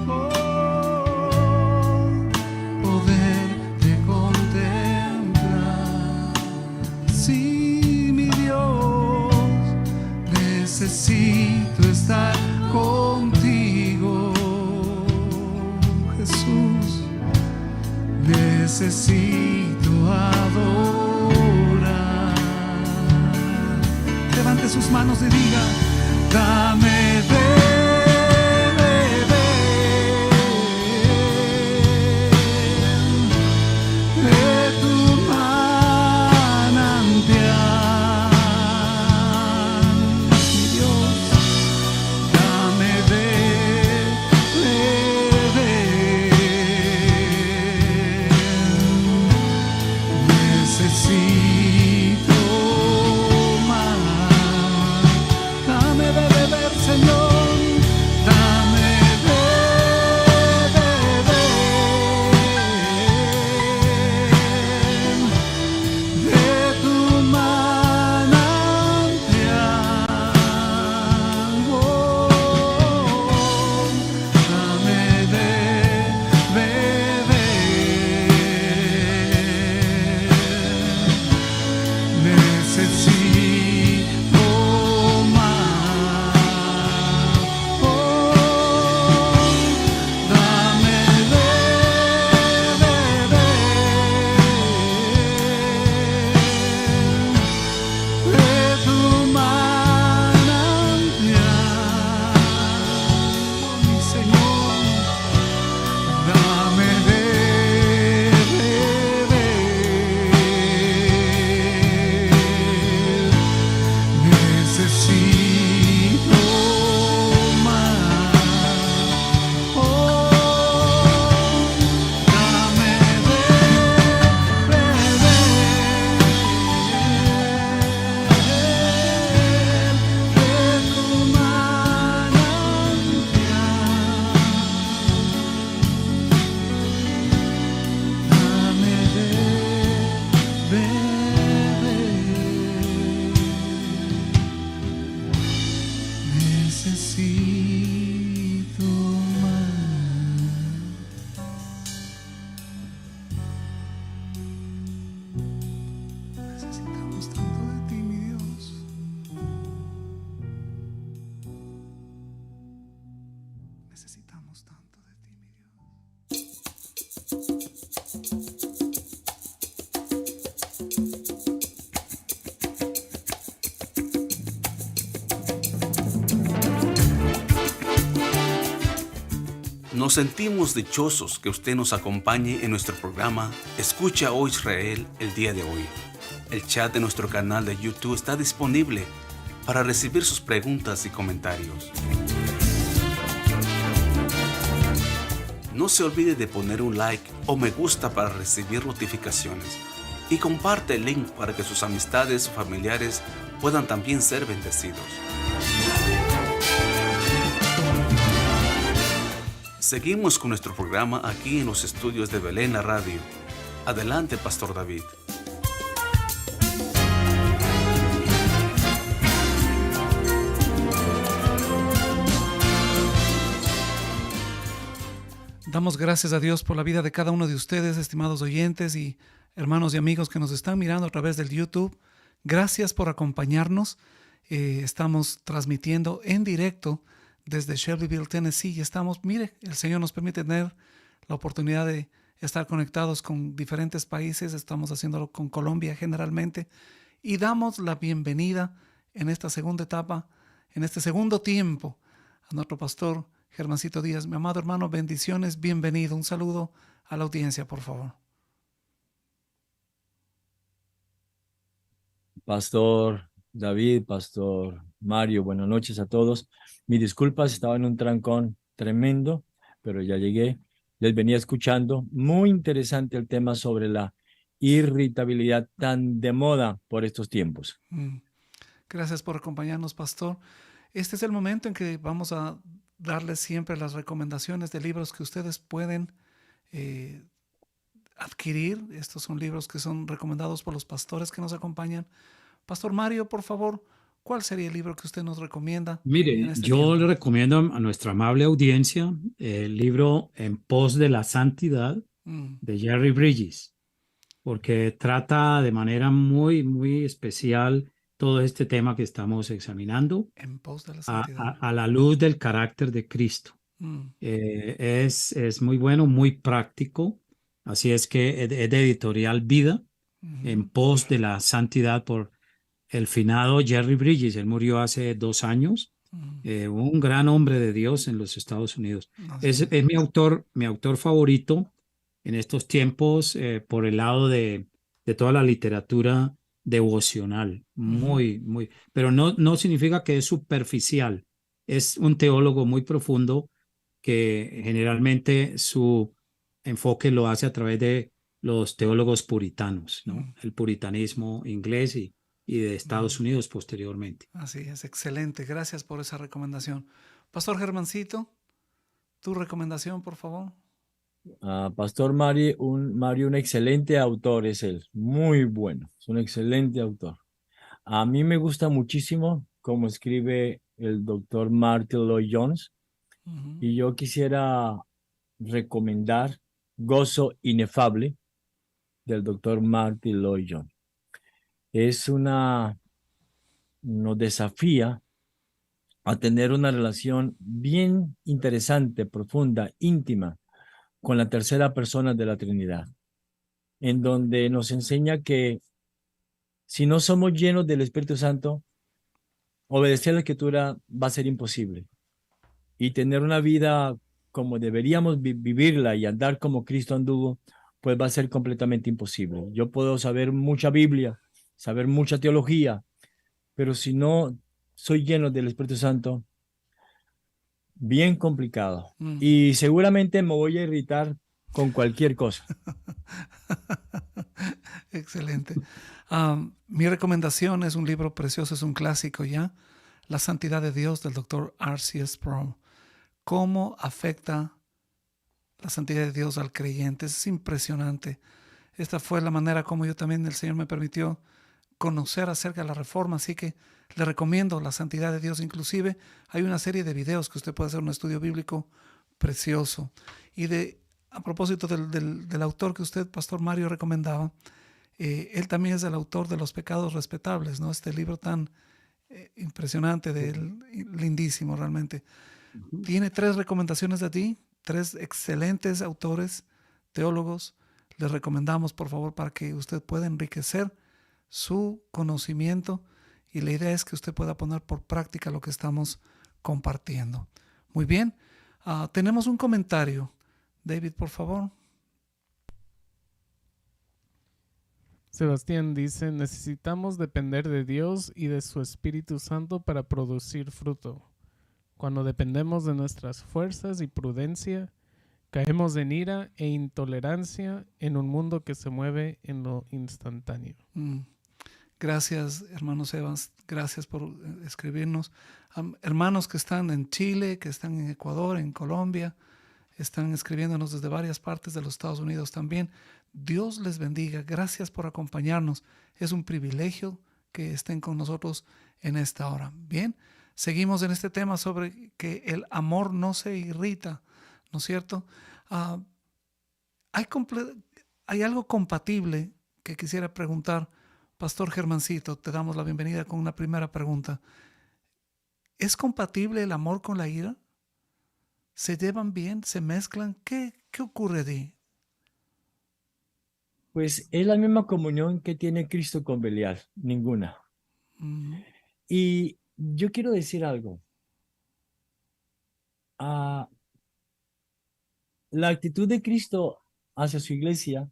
C: Oh, poderte contemplar. Sí, mi Dios, necesito estar contigo. Jesús, necesito adorar. Levante sus manos y diga: dame de beber de tu manantial, mi Dios. Dame de beber. Necesito más. Dame de beber, Señor. Dame de beber de tu manantial. Oh, dame de beber. Necesito más. Oh, dame de beber de tu manantial, mi Señor. Dame de beber. Necesito más. Oh, dame de beber de tu necesito más. Necesitamos tanto de ti, mi Dios. Necesitamos tanto de ti, mi Dios.
B: Nos sentimos dichosos que usted nos acompañe en nuestro programa Escucha Oh Israel el día de hoy. El chat de nuestro canal de YouTube está disponible para recibir sus preguntas y comentarios. No se olvide de poner un like o me gusta para recibir notificaciones y comparte el link para que sus amistades o familiares puedan también ser bendecidos. Seguimos con nuestro programa aquí en los estudios de Belén La Radio. Adelante, Pastor David.
C: Damos gracias a Dios por la vida de cada uno de ustedes, estimados oyentes y hermanos y amigos que nos están mirando a través del YouTube. Gracias por acompañarnos. Estamos transmitiendo en directo desde Shelbyville, Tennessee, y estamos, mire, el Señor nos permite tener la oportunidad de estar conectados con diferentes países. Estamos haciéndolo con Colombia generalmente, y damos la bienvenida en esta segunda etapa, en este segundo tiempo, a nuestro pastor Germancito Díaz. Mi amado hermano, bendiciones, bienvenido. Un saludo a la audiencia, por favor.
F: Pastor David, Pastor Mario, buenas noches a todos. Mis disculpas, estaba en un trancón tremendo, pero ya llegué. Les venía escuchando. Muy interesante el tema sobre la irritabilidad tan de moda por estos tiempos.
C: Gracias por acompañarnos, pastor. Este es el momento en que vamos a darles siempre las recomendaciones de libros que ustedes pueden eh, adquirir. Estos son libros que son recomendados por los pastores que nos acompañan. Pastor Mario, por favor, ¿cuál sería el libro que usted nos recomienda en
D: Mire,
C: este
D: yo le
C: tiempo?
D: recomiendo a nuestra amable audiencia el libro En pos de la santidad
C: Mm,
D: de Jerry Bridges, porque trata de manera muy, muy especial todo este tema que estamos examinando
C: en pos de la
D: a,
C: santidad.
D: a la luz del carácter de Cristo.
C: Mm,
D: Es muy bueno, muy práctico. Así es que es de editorial Vida, En
C: ujú,
D: pos de la santidad, por el finado Jerry Bridges. Él murió hace 2 años,
C: mm.
D: un gran hombre de Dios en los Estados Unidos.
C: Así
D: Es mi autor favorito en estos tiempos, por el lado de toda la literatura devocional.
C: Ujú,
D: Muy, muy, pero no significa que es superficial. Es un teólogo muy profundo que generalmente su enfoque lo hace a través de los teólogos puritanos, ¿no?
C: mm,
D: El puritanismo inglés y de Estados
C: mm.
D: Unidos posteriormente.
C: Así es, excelente. Gracias por esa recomendación. Pastor Germancito, tu recomendación, por favor.
F: Pastor Mario, un excelente autor es él, muy bueno, es un excelente autor. A mí me gusta muchísimo cómo escribe el doctor Martin Lloyd Jones
C: Ujú,
F: y yo quisiera recomendar Gozo Inefable del doctor Martin Lloyd Jones. Es nos desafía a tener una relación bien interesante, profunda, íntima con la tercera persona de la Trinidad, en donde nos enseña que si no somos llenos del Espíritu Santo, obedecer la Escritura va a ser imposible. Y tener una vida como deberíamos vivirla y andar como Cristo anduvo, pues va a ser completamente imposible. Yo puedo saber mucha Biblia, saber mucha teología, pero si no soy lleno del Espíritu Santo, bien complicado.
C: mm.
F: Y seguramente me voy a irritar con cualquier cosa.
C: Excelente. Mi recomendación es un libro precioso, es un clásico ya, La Santidad de Dios del doctor R.C.S. Sproul. ¿Cómo afecta la santidad de Dios al creyente? Es impresionante. Esta fue la manera como yo también el Señor me permitió conocer acerca de la reforma, así que le recomiendo La Santidad de Dios. Inclusive hay una serie de videos que usted puede hacer un estudio bíblico precioso. Y a propósito del autor que usted, Pastor Mario, recomendaba, él también es el autor de Los Pecados Respetables, ¿no? Este libro tan impresionante, de él, lindísimo realmente.
D: Ujú.
C: Tiene 3 recomendaciones de ti, 3 excelentes autores, teólogos. Les recomendamos, por favor, para que usted pueda enriquecer su conocimiento y la idea es que usted pueda poner por práctica lo que estamos compartiendo. Muy bien, tenemos un comentario. David, por favor.
G: Sebastián dice, necesitamos depender de Dios y de su Espíritu Santo para producir fruto. Cuando dependemos de nuestras fuerzas y prudencia, caemos en ira e intolerancia en un mundo que se mueve en lo instantáneo.
C: Gracias, hermano Sebas. Gracias por escribirnos. Hermanos que están en Chile, que están en Ecuador, en Colombia, están escribiéndonos desde varias partes de los Estados Unidos también. Dios les bendiga. Gracias por acompañarnos. Es un privilegio que estén con nosotros en esta hora. Bien, seguimos en este tema sobre que el amor no se irrita, ¿no es cierto? Ah, hay algo compatible que quisiera preguntar. Pastor Germancito, te damos la bienvenida con una primera pregunta. ¿Es compatible el amor con la ira? ¿Se llevan bien? ¿Se mezclan? ¿Qué ocurre allí?
F: Pues es la misma comunión que tiene Cristo con Belial, ninguna.
C: Mm,
F: Y yo quiero decir algo. Ah, la actitud de Cristo hacia su iglesia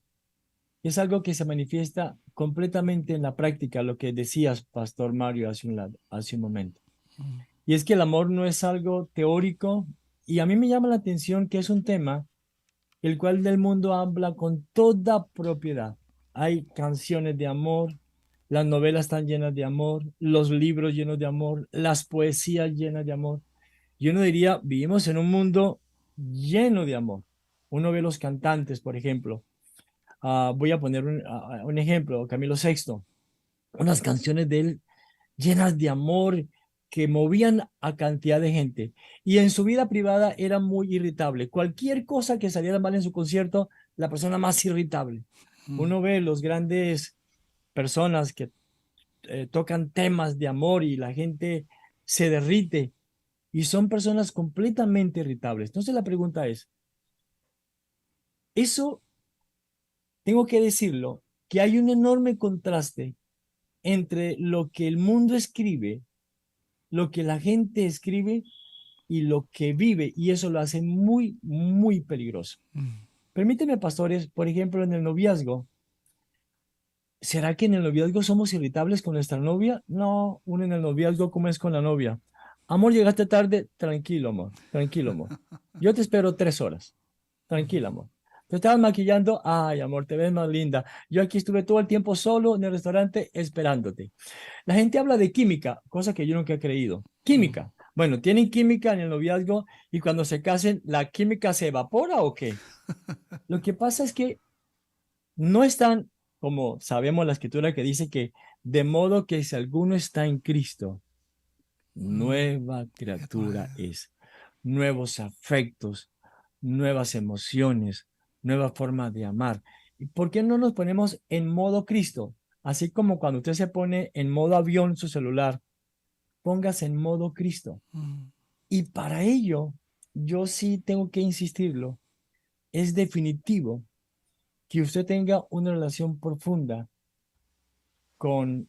F: es algo que se manifiesta completamente en la práctica, lo que decías, Pastor Mario, hace un momento.
C: mm,
F: Y es que el amor no es algo teórico, y a mí me llama la atención que es un tema el cual del mundo habla con toda propiedad. Hay canciones de amor, las novelas están llenas de amor, los libros llenos de amor, las poesías llenas de amor. Y uno diría, vivimos en un mundo lleno de amor. Uno ve los cantantes, por ejemplo. Voy a poner un ejemplo, Camilo Sexto. Unas canciones de él llenas de amor que movían a cantidad de gente. Y en su vida privada era muy irritable. Cualquier cosa que saliera mal en su concierto, la persona más irritable. Uno ve los grandes personas que tocan temas de amor y la gente se derrite y son personas completamente irritables. Entonces la pregunta es, eso tengo que decirlo, que hay un enorme contraste entre lo que el mundo escribe, lo que la gente escribe y lo que vive, y eso lo hace muy, muy peligroso. Permíteme, pastores, por ejemplo, en el noviazgo, ¿será que en el noviazgo somos irritables con nuestra novia? No, uno en el noviazgo, ¿cómo es con la novia? Amor, llegaste tarde, tranquilo, amor, tranquilo, amor. Yo te espero 3 horas, tranquila, amor. Te estabas maquillando, ay, amor, te ves más linda. Yo aquí estuve todo el tiempo solo en el restaurante esperándote. La gente habla de química, cosa que yo nunca he creído. Química. Bueno, ¿tienen química en el noviazgo y cuando se casen, la química se evapora o qué? Lo que pasa es que no están, como sabemos la escritura que dice que de modo que si alguno está en Cristo, nueva criatura es. Nuevos afectos, nuevas emociones, nueva forma de amar. ¿Y por qué no nos ponemos en modo Cristo? Así como cuando usted se pone en modo avión su celular, póngase en modo Cristo. Y para ello, yo sí tengo que insistirlo, es definitivo que usted tenga una relación profunda con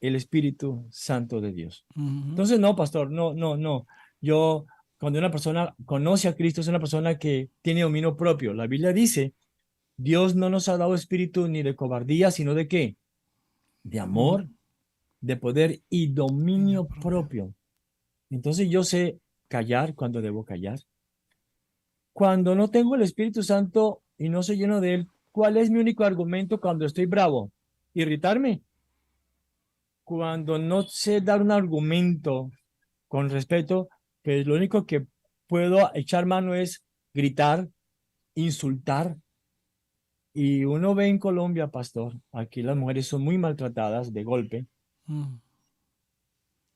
F: el Espíritu Santo de Dios. Entonces, no, pastor, no, no, no. Yo, cuando una persona conoce a Cristo, es una persona que tiene dominio propio. La Biblia dice, Dios no nos ha dado espíritu ni de cobardía, sino de ¿qué? De amor, de poder y dominio propio. Entonces yo sé callar cuando debo callar. Cuando no tengo el Espíritu Santo y no soy lleno de él, ¿cuál es mi único argumento cuando estoy bravo? Irritarme. Cuando no sé dar un argumento con respeto, pues lo único que puedo echar mano es gritar, insultar. Y uno ve en Colombia, pastor, aquí las mujeres son muy maltratadas de golpe.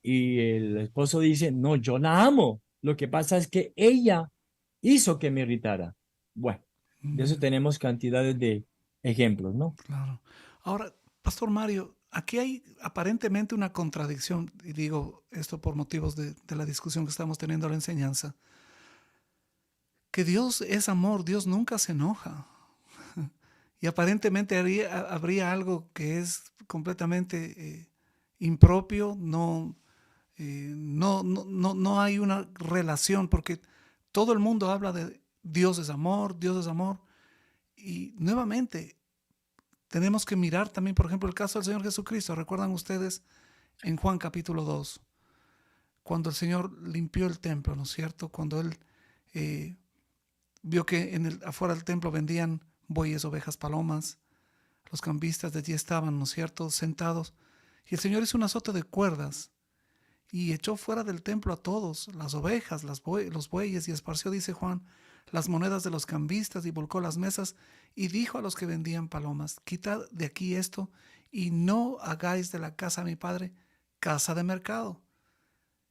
F: Y el esposo dice, no, yo la amo. Lo que pasa es que ella hizo que me irritara. Bueno, de eso tenemos cantidades de ejemplos, ¿no?
C: Claro. Ahora, Pastor Mario, aquí hay aparentemente una contradicción, y digo esto por motivos de la discusión que estamos teniendo en la enseñanza, que Dios es amor, Dios nunca se enoja. Y aparentemente habría algo que es completamente impropio, no hay una relación, porque todo el mundo habla de Dios es amor, y nuevamente tenemos que mirar también, por ejemplo, el caso del Señor Jesucristo. ¿Recuerdan ustedes en Juan capítulo 2? Cuando el Señor limpió el templo, ¿no es cierto? Cuando Él vio que afuera del templo vendían bueyes, ovejas, palomas. Los cambistas de allí estaban, ¿no es cierto?, sentados. Y el Señor hizo un azote de cuerdas y echó fuera del templo a todos, las ovejas, los bueyes, y esparció, dice Juan, las monedas de los cambistas, y volcó las mesas, y dijo a los que vendían palomas, quitad de aquí esto, y no hagáis de la casa de mi padre casa de mercado.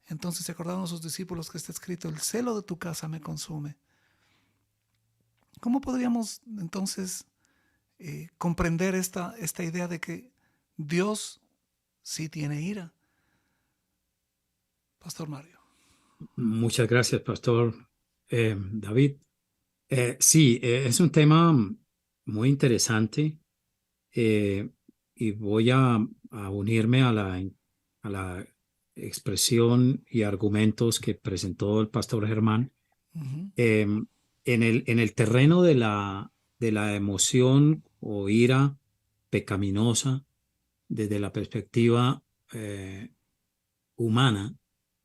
C: Entonces se acordaron sus discípulos que está escrito, el celo de tu casa me consume. ¿Cómo podríamos entonces comprender esta idea de que Dios sí tiene ira? Pastor Mario.
D: Muchas gracias, Pastor David. Sí, es un tema muy interesante y voy a unirme a la expresión y argumentos que presentó el Pastor Germán. En el terreno de la emoción o ira pecaminosa, desde la perspectiva humana,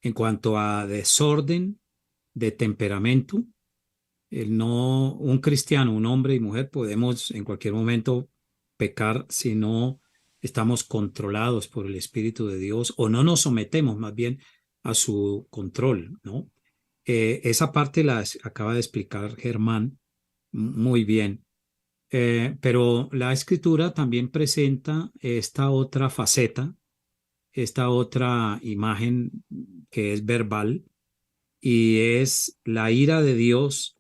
D: en cuanto a desorden de temperamento, un cristiano, un hombre y mujer, podemos en cualquier momento pecar si no estamos controlados por el Espíritu de Dios o no nos sometemos más bien a su control, ¿no? Esa parte la acaba de explicar Germán muy bien. Pero la escritura también presenta esta otra faceta, esta otra imagen que es verbal y es la ira de Dios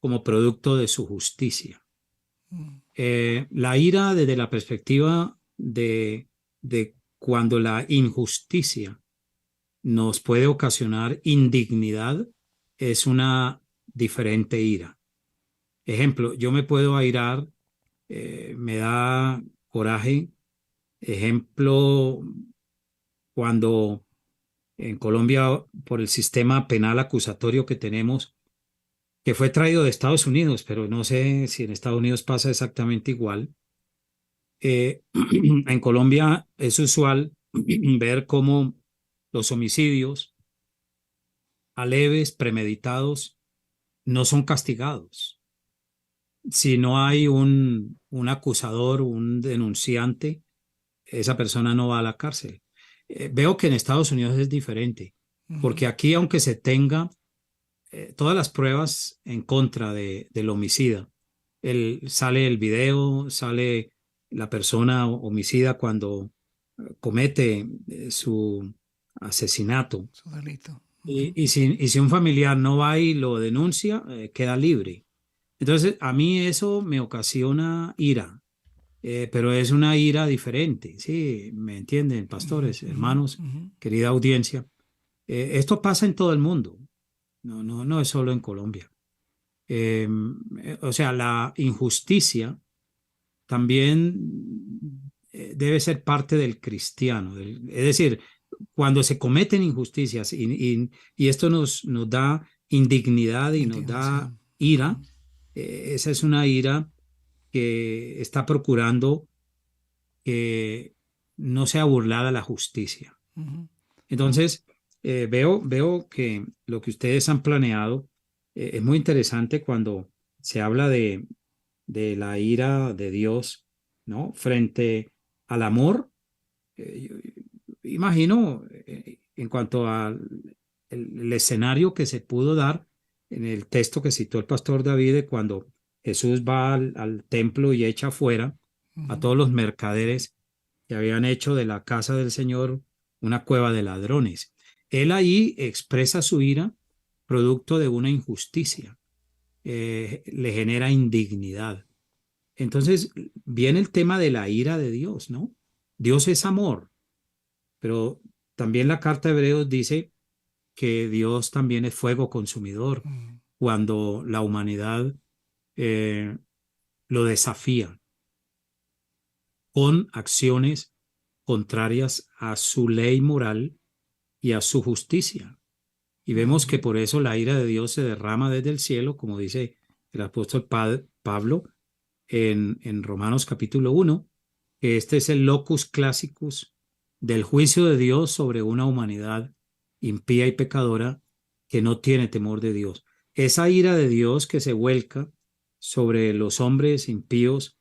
D: como producto de su justicia.
C: Mm.
D: La ira desde la perspectiva de cuando la injusticia nos puede ocasionar indignidad es una diferente ira. Ejemplo, yo me puedo airar, me da coraje. Ejemplo, cuando en Colombia, por el sistema penal acusatorio que tenemos, que fue traído de Estados Unidos, pero no sé si en Estados Unidos pasa exactamente igual. En Colombia es usual ver cómo los homicidios aleves, premeditados, no son castigados. Si no hay un acusador, un denunciante, esa persona no va a la cárcel. Veo que en Estados Unidos es diferente, porque aquí, aunque se tenga todas las pruebas en contra del homicida, sale el video, sale la persona homicida cuando comete su asesinato.
C: Su delito.
D: Y si un familiar no va y lo denuncia, queda libre. Entonces, a mí eso me ocasiona ira, pero es una ira diferente, ¿sí? ¿Me entienden, pastores, hermanos, querida audiencia? Esto pasa en todo el mundo, no es solo en Colombia. O sea, la injusticia también debe ser parte del cristiano. Es decir, cuando se cometen injusticias y esto nos da indignidad y nos da
C: Indignación.
D: ira, esa es una ira que está procurando que no sea burlada la justicia.
C: Ujú.
D: Entonces, veo que lo que ustedes han planeado es muy interesante cuando se habla de la ira de Dios, ¿no? Frente al amor. Yo imagino, en cuanto al el escenario que se pudo dar en el texto que citó el pastor David, de cuando Jesús va al templo y echa fuera a todos los mercaderes que habían hecho de la casa del Señor una cueva de ladrones. Él ahí expresa su ira producto de una injusticia, le genera indignidad. Entonces viene el tema de la ira de Dios, ¿no? Dios es amor, pero también la carta de Hebreos dice que Dios también es fuego consumidor
C: Mm.
D: cuando la humanidad eh, lo desafía con acciones contrarias a su ley moral y a su justicia. Y vemos que por eso la ira de Dios se derrama desde el cielo, como dice el apóstol Pablo en Romanos capítulo 1, que este es el locus classicus del juicio de Dios sobre una humanidad impía y pecadora que no tiene temor de Dios. Esa ira de Dios que se vuelca sobre los hombres impíos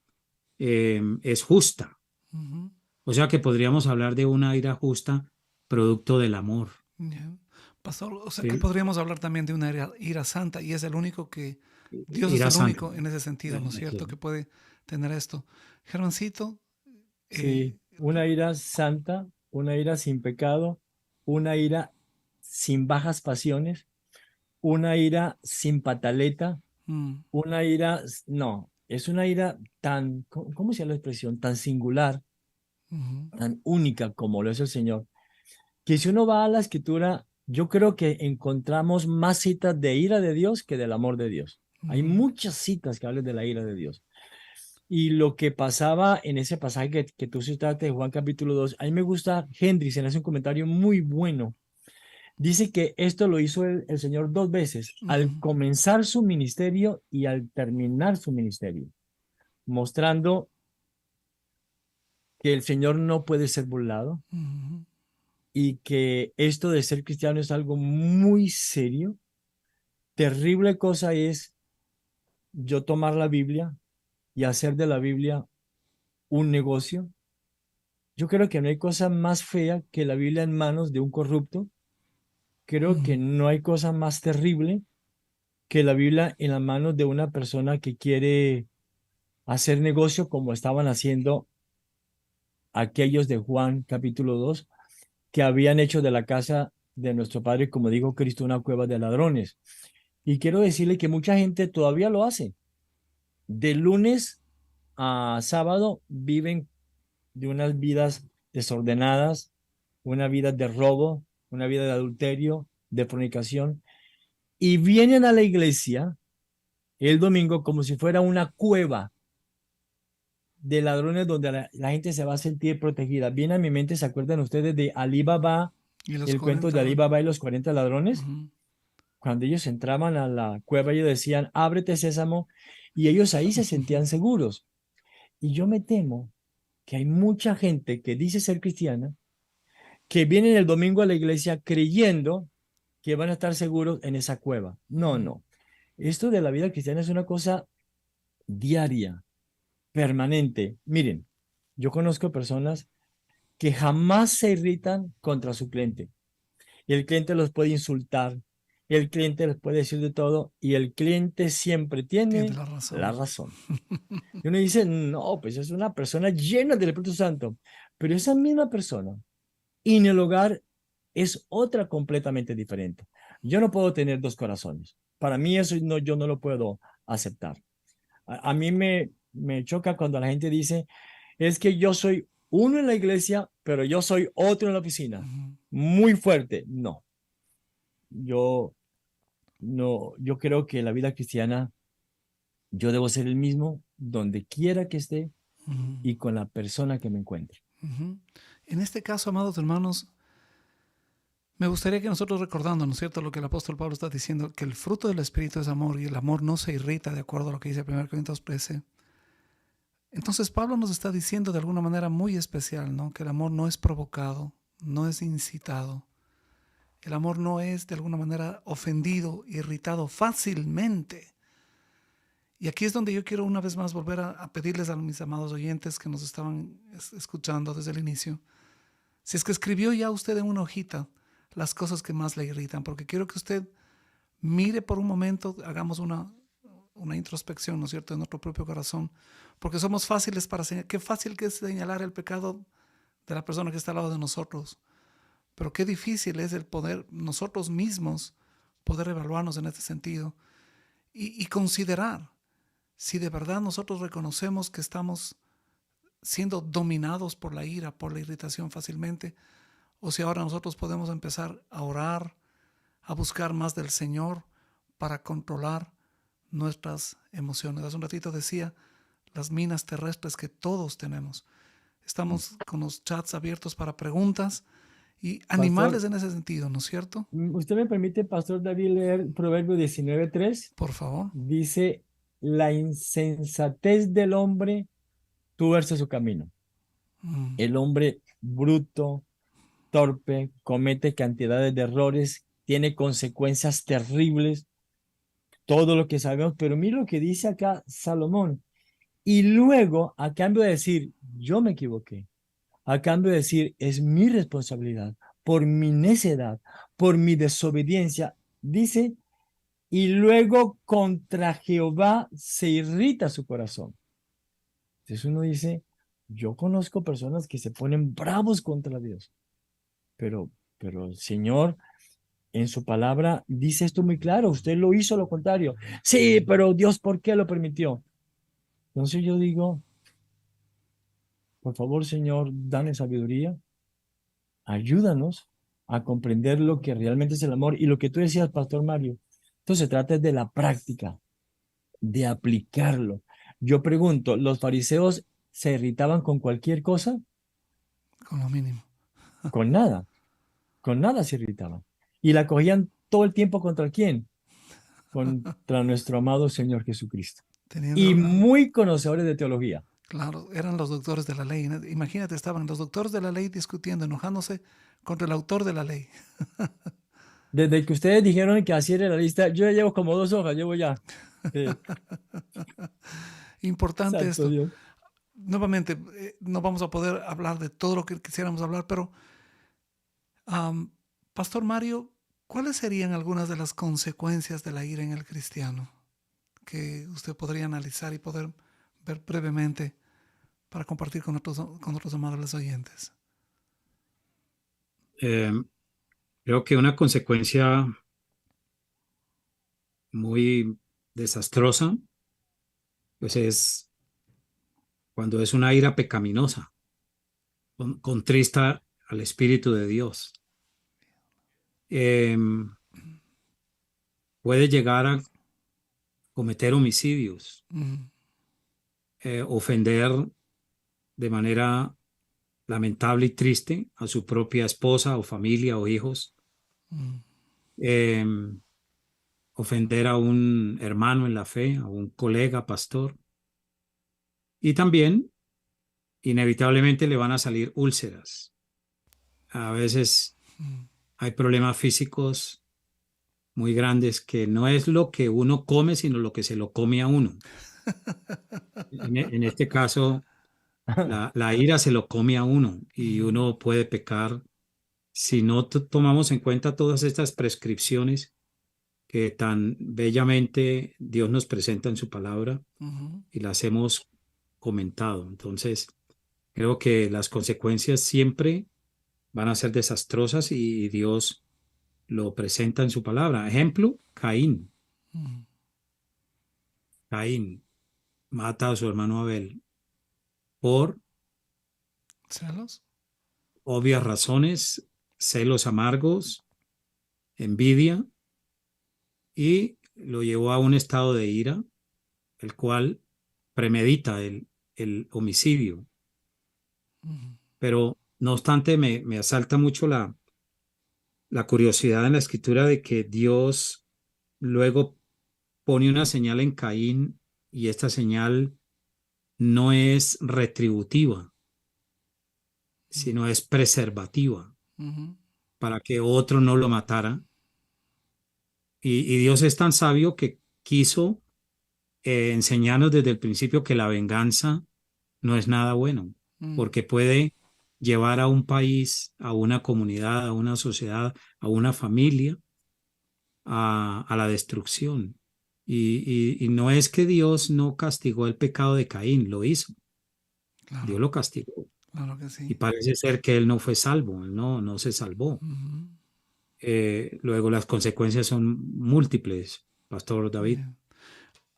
D: es justa.
C: Ujú.
D: O sea que podríamos hablar de una ira justa producto del amor.
C: Ya. Pastor, o sea que
D: ¿Sí?
C: podríamos hablar también de una ira santa y es el único que, Dios es
D: Ira
C: el
D: santa.
C: único en ese sentido, ¿no es cierto?,
D: Sí.
C: que puede tener esto. Germancito,
F: Sí, una ira santa, una ira sin pecado, una ira sin bajas pasiones, una ira sin pataleta,
C: mm,
F: una ira, no, es una ira tan, ¿cómo se llama la expresión? Tan singular,
C: ujú,
F: tan única como lo es el Señor, que si uno va a la escritura, yo creo que encontramos más citas de ira de Dios que del amor de Dios. Hay
C: ujú,
F: muchas citas que hablan de la ira de Dios. Y lo que pasaba en ese pasaje que tú citaste de Juan capítulo 2, a mí me gusta, Hendrix hace un comentario muy bueno. Dice que esto lo hizo el Señor dos veces, al
C: ujú,
F: comenzar su ministerio y al terminar su ministerio, mostrando que el Señor no puede ser burlado
C: ujú,
F: y que esto de ser cristiano es algo muy serio. Terrible cosa es yo tomar la Biblia y hacer de la Biblia un negocio Yo creo que no hay cosa más fea que la Biblia en manos de un corrupto. Creo que no hay cosa más terrible que la Biblia en las manos de una persona que quiere hacer negocio como estaban haciendo aquellos de Juan capítulo 2, que habían hecho de la casa de nuestro Padre, como dijo Cristo, una cueva de ladrones. Y quiero decirle que mucha gente todavía lo hace. De lunes a sábado viven de unas vidas desordenadas, una vida de robo, una vida de adulterio, de fornicación, y vienen a la iglesia el domingo como si fuera una cueva de ladrones donde la gente se va a sentir protegida. Viene a mi mente, ¿se acuerdan ustedes de Alí Baba,
C: Y los
F: el cuento
C: 40,
F: de Alí Baba y los 40 ladrones?
C: ujú,
F: Cuando ellos entraban a la cueva, ellos decían, ábrete sésamo, y ellos ahí se sentían seguros. Y yo me temo que hay mucha gente que dice ser cristiana, que vienen el domingo a la iglesia creyendo que van a estar seguros en esa cueva. No, no. Esto de la vida cristiana es una cosa diaria, permanente. Miren, yo conozco personas que jamás se irritan contra su cliente. Y el cliente los puede insultar, el cliente les puede decir de todo, y el cliente siempre
C: tiene
F: tiene
C: la razón.
F: la razón. Y uno dice, no, pues es una persona llena del Espíritu Santo. Pero esa misma persona, en el hogar, es otra completamente diferente. Yo no puedo tener dos corazones. Para mí eso no, yo no lo puedo aceptar. A mí me choca cuando la gente dice, es que yo soy uno en la iglesia, pero yo soy otro en la oficina.
C: Ujú.
F: Muy fuerte. No, yo no, yo creo que la vida cristiana, yo debo ser el mismo donde quiera que esté
C: Ujú.
F: y con la persona que me encuentre.
C: Ujú. En este caso, amados hermanos, me gustaría que nosotros recordando, ¿no es cierto?, lo que el apóstol Pablo está diciendo, que el fruto del Espíritu es amor y el amor no se irrita, de acuerdo a lo que dice 1 Corintios 13. Entonces Pablo nos está diciendo de alguna manera muy especial, ¿no?, que el amor no es provocado, no es incitado. El amor no es de alguna manera ofendido, irritado fácilmente. Y aquí es donde yo quiero una vez más volver a pedirles a mis amados oyentes que nos estaban escuchando desde el inicio, si es que escribió ya usted en una hojita las cosas que más le irritan, porque quiero que usted mire por un momento, hagamos una introspección, ¿no es cierto?, en nuestro propio corazón, porque somos fáciles para señalar. Qué fácil que es señalar el pecado de la persona que está al lado de nosotros, pero qué difícil es el poder nosotros mismos poder evaluarnos en este sentido y considerar si de verdad nosotros reconocemos que estamos siendo dominados por la ira, por la irritación fácilmente, o si ahora nosotros podemos empezar a orar, a buscar más del Señor para controlar nuestras emociones. Hace un ratito decía las minas terrestres que todos tenemos. Estamos con los chats abiertos para preguntas y animales
F: Pastor,
C: en ese sentido, ¿no es cierto?
F: ¿usted me permite, Pastor David, leer Proverbio 19:3?
C: Por favor.
F: Dice, la insensatez del hombre tuerce su camino.
C: Mm,
F: El hombre bruto, torpe, comete cantidades de errores, tiene consecuencias terribles, todo lo que sabemos, pero mira lo que dice acá Salomón. Y luego, a cambio de decir, yo me equivoqué, a cambio de decir, es mi responsabilidad, por mi necedad, por mi desobediencia, dice, y luego contra Jehová se irrita su corazón. Entonces uno dice, yo conozco personas que se ponen bravos contra Dios, pero el Señor en su palabra dice esto muy claro, usted lo hizo lo contrario. Sí, pero Dios, ¿por qué lo permitió? Entonces yo digo, por favor, Señor, dame sabiduría, ayúdanos a comprender lo que realmente es el amor y lo que tú decías, Pastor Mario. Entonces se trata de la práctica, de aplicarlo. Yo pregunto, ¿los fariseos se irritaban con cualquier cosa?
C: con lo mínimo.
F: Con nada se irritaban. Y la cogían todo el tiempo contra quién? Contra nuestro amado Señor Jesucristo.
C: Teniendo,
F: Y muy conocedores de teología.
C: claro, eran los doctores de la ley. Imagínate, estaban los doctores de la ley discutiendo, enojándose contra el autor de la ley.
F: Desde que ustedes dijeron que así era la lista, yo ya llevo como 2 hojas, llevo ya.
C: Importante
F: Santo
C: esto.
F: Dios.
C: nuevamente, no vamos a poder hablar de todo lo que quisiéramos hablar, pero Pastor Mario, ¿cuáles serían algunas de las consecuencias de la ira en el cristiano que usted podría analizar y poder ver brevemente para compartir con otros amables oyentes?
D: Eh, Creo que una consecuencia muy desastrosa, pues es cuando es una ira pecaminosa, contrista al Espíritu de Dios. Eh, Puede llegar a cometer homicidios,
C: Mm,
D: ofender de manera lamentable y triste a su propia esposa o familia o hijos,
C: mm,
D: eh, ofender a un hermano en la fe, a un colega pastor, y también inevitablemente le van a salir úlceras. A veces
C: mm.
D: hay problemas físicos muy grandes que no es lo que uno come, sino lo que se lo come a uno. En este caso, la ira se lo come a uno y
C: Mm,
D: uno puede pecar si no tomamos en cuenta todas estas prescripciones que tan bellamente Dios nos presenta en su palabra
C: ujú.
D: y las hemos comentado. Entonces, creo que las consecuencias siempre van a ser desastrosas y Dios lo presenta en su palabra. Ejemplo, Caín.
C: Mm.
D: Caín mata a su hermano Abel por
C: ¿Celos?
D: obvias razones, celos amargos, envidia, y lo llevó a un estado de ira, el cual premedita el homicidio.
C: Mm,
D: Pero no obstante, me asalta mucho la curiosidad en la escritura de que Dios luego pone una señal en Caín y esta señal no es retributiva, sino es preservativa
C: ujú.
D: para que otro no lo matara. Y Dios es tan sabio que quiso enseñarnos desde el principio que la venganza no es nada bueno,
C: Mm,
D: porque puede llevar a un país, a una comunidad, a una sociedad, a una familia, a la destrucción. Y no es que Dios no castigó el pecado de Caín, lo hizo, Dios
C: claro,
D: lo castigó.
C: claro que
D: Y
C: sí.
D: parece ser que él no fue salvo, él no se salvó.
C: Ujú.
D: Luego las consecuencias son múltiples, Pastor David.
C: Bien.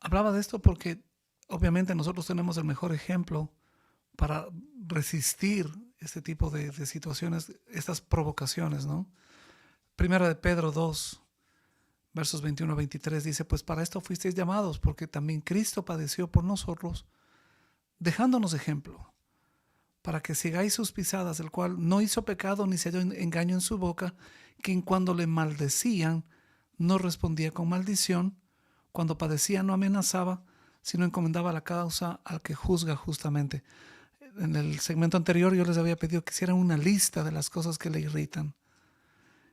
C: Hablaba de esto porque obviamente nosotros tenemos el mejor ejemplo para resistir este tipo de situaciones, estas provocaciones, ¿no? Primera de Pedro 2, versos 21 a 23 dice, pues para esto fuisteis llamados, porque también Cristo padeció por nosotros, dejándonos ejemplo, para que sigáis sus pisadas, el cual no hizo pecado ni se halló engaño en su boca, quien cuando le maldecían no respondía con maldición, cuando padecía no amenazaba, sino encomendaba la causa al que juzga justamente. En el segmento anterior yo les había pedido que hicieran una lista de las cosas que le irritan.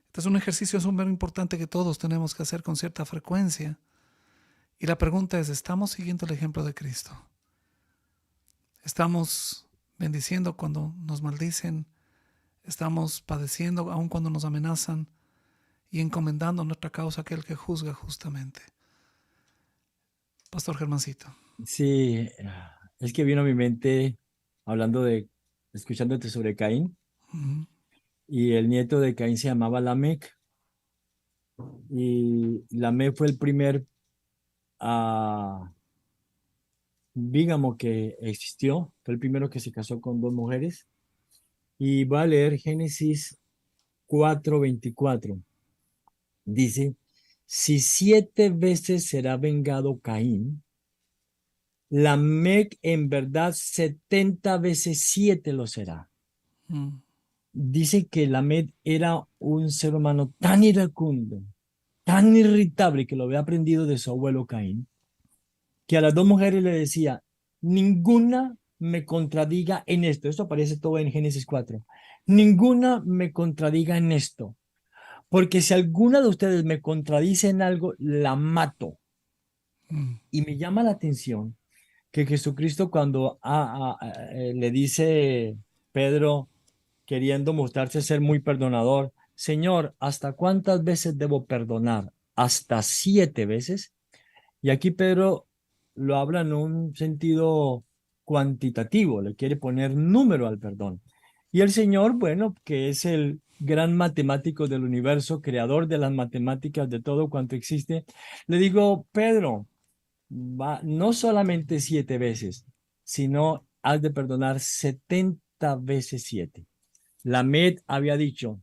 C: Este es un ejercicio súper importante que todos tenemos que hacer con cierta frecuencia. Y la pregunta es, ¿estamos siguiendo el ejemplo de Cristo? ¿Estamos bendiciendo cuando nos maldicen? ¿Estamos padeciendo aun cuando nos amenazan? Y encomendando nuestra causa a aquel que juzga justamente. Pastor Germancito.
F: Sí, es que vino a mi mente hablando escuchándote sobre Caín,
C: Ujú,
F: y el nieto de Caín se llamaba Lamec, y Lamec fue el primer bígamo que existió, fue el primero que se casó con dos mujeres. Y voy a leer Génesis 4:24. Dice, si 7 veces será vengado Caín, Lamec en verdad 70 veces 7 lo será.
C: mm,
F: Dice que Lamec era un ser humano tan iracundo, tan irritable, que lo había aprendido de su abuelo Caín, que a las dos mujeres le decía, ninguna me contradiga en esto. Esto aparece todo en Génesis 4. Ninguna me contradiga en esto, porque si alguna de ustedes me contradice en algo, la mato.
C: mm,
F: Y me llama la atención que Jesucristo cuando le dice Pedro, queriendo mostrarse ser muy perdonador, Señor, ¿hasta cuántas veces debo perdonar? ¿Hasta 7 veces? Y aquí Pedro lo habla en un sentido cuantitativo, le quiere poner número al perdón. Y el Señor, bueno, que es el gran matemático del universo, creador de las matemáticas de todo cuanto existe, le digo, Pedro, no solamente 7 veces, sino has de perdonar 70 veces 7. La Med había dicho,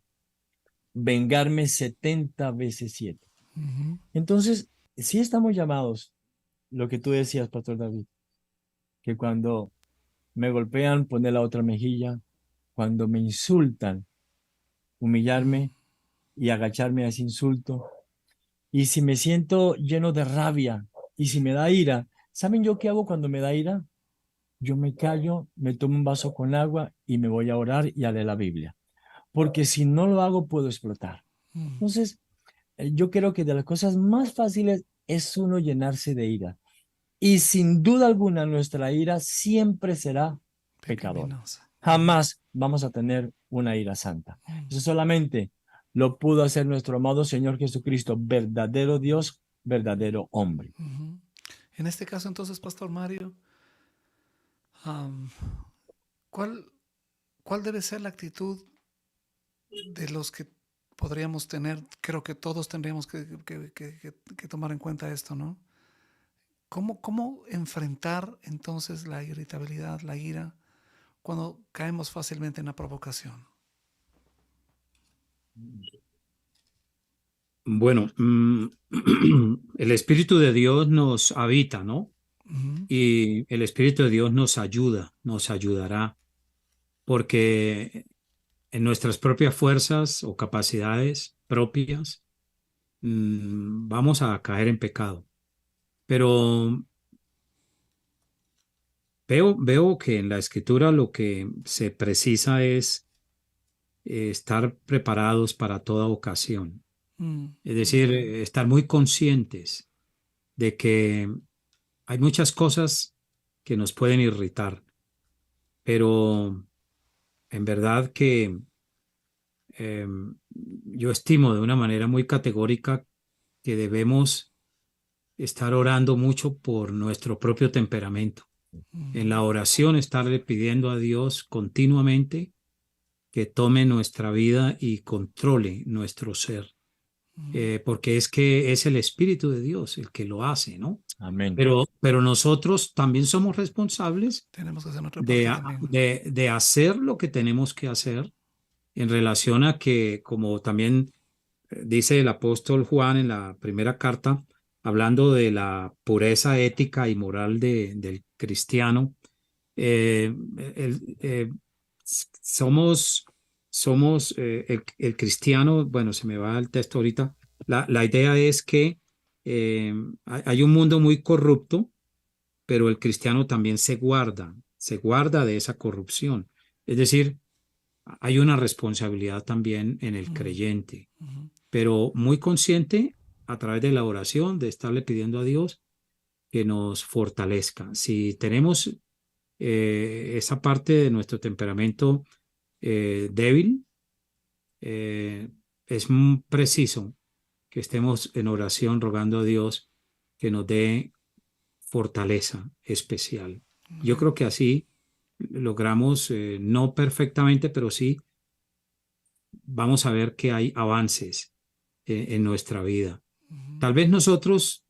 F: vengarme 70 veces 7.
C: Ujú.
F: Entonces, sí estamos llamados, lo que tú decías, Pastor David, que cuando me golpean, poner la otra mejilla, cuando me insultan, humillarme y agacharme a ese insulto. Y si me siento lleno de rabia y si me da ira, ¿saben yo qué hago cuando me da ira? Yo me callo, me tomo un vaso con agua y me voy a orar y a leer la Biblia. Porque si no lo hago, puedo explotar.
C: Mm.
F: Entonces, yo creo que de las cosas más fáciles es uno llenarse de ira. Y sin duda alguna, nuestra ira siempre será pecadora.
C: Pecaminosa.
F: Jamás vamos a tener una ira santa.
C: Mm.
F: Eso solamente lo pudo hacer nuestro amado Señor Jesucristo, verdadero Dios, verdadero hombre.
C: Ujú. En este caso, entonces, Pastor Mario, am, ¿cuál, cuál debe ser la actitud de los que podríamos tener? Creo que todos tendríamos que tomar en cuenta esto, ¿no? ¿Cómo enfrentar entonces la irritabilidad, la ira, cuando caemos fácilmente en la provocación?
D: Bueno, el Espíritu de Dios nos habita, ¿no?
C: Ujú.
D: Y el Espíritu de Dios nos ayuda, nos ayudará, porque en nuestras propias fuerzas o capacidades propias vamos a caer en pecado. Pero veo que en la Escritura lo que se precisa es estar preparados para toda ocasión.
C: Mm.
D: Es decir,
C: Ok.
D: estar muy conscientes de que hay muchas cosas que nos pueden irritar, pero en verdad que yo estimo de una manera muy categórica que debemos estar orando mucho por nuestro propio temperamento. En la
C: Mm.
D: oración, estarle pidiendo a Dios continuamente que tome nuestra vida y controle nuestro ser,
C: Mm.
D: porque es que es el Espíritu de Dios el que lo hace, ¿no?
F: Amén.
D: Pero nosotros también somos responsables
C: Tenemos que hacer nuestra parte también.
D: de hacer lo que tenemos que hacer en relación a que, como también dice el apóstol Juan en la primera carta, hablando de la pureza ética y moral del cristiano, eh, el- eh, somos, el cristiano, bueno, se me va el texto ahorita, la idea es que hay un mundo muy corrupto, pero el cristiano también se guarda de esa corrupción. Es decir, hay una responsabilidad también en el
C: Mm.
D: creyente,
C: Ujú.
D: pero muy consciente a través de la oración, de estarle pidiendo a Dios que nos fortalezca. Si tenemos esa parte de nuestro temperamento débil, eh, es preciso que estemos en oración rogando a Dios que nos dé fortaleza especial. Yo
C: Amén.
D: creo que así logramos, no perfectamente, pero sí vamos a ver que hay avances en nuestra vida.
C: Ujú.
D: Tal vez nosotros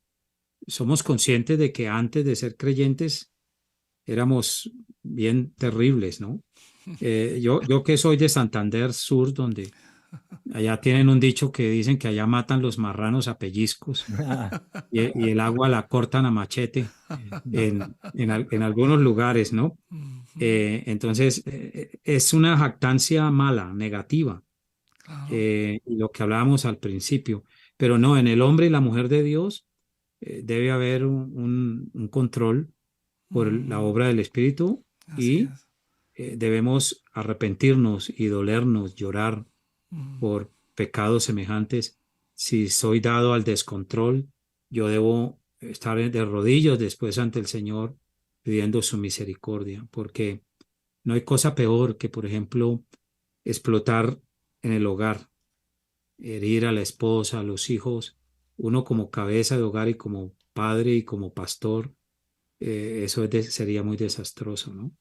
D: somos conscientes de que antes de ser creyentes éramos bien terribles, ¿no? Yo que soy de Santander Sur, donde allá tienen un dicho que dicen que allá matan los marranos a pellizcos y el agua la cortan a machete en algunos lugares, ¿no?
C: Ujú.
D: Entonces, es una jactancia mala, negativa,
C: Claro.
D: y lo que hablábamos al principio, pero no, en el hombre y la mujer de Dios debe haber un control por la
C: Mm.
D: obra del Espíritu
C: Así
D: y
C: es.
D: debemos arrepentirnos y dolernos, llorar
C: Mm.
D: por pecados semejantes. Si soy dado al descontrol, yo debo estar de rodillas después ante el Señor pidiendo su misericordia, porque no hay cosa peor que, por ejemplo, explotar en el hogar, herir a la esposa, a los hijos, uno como cabeza de hogar y como padre y como pastor, eso sería muy desastroso, ¿no?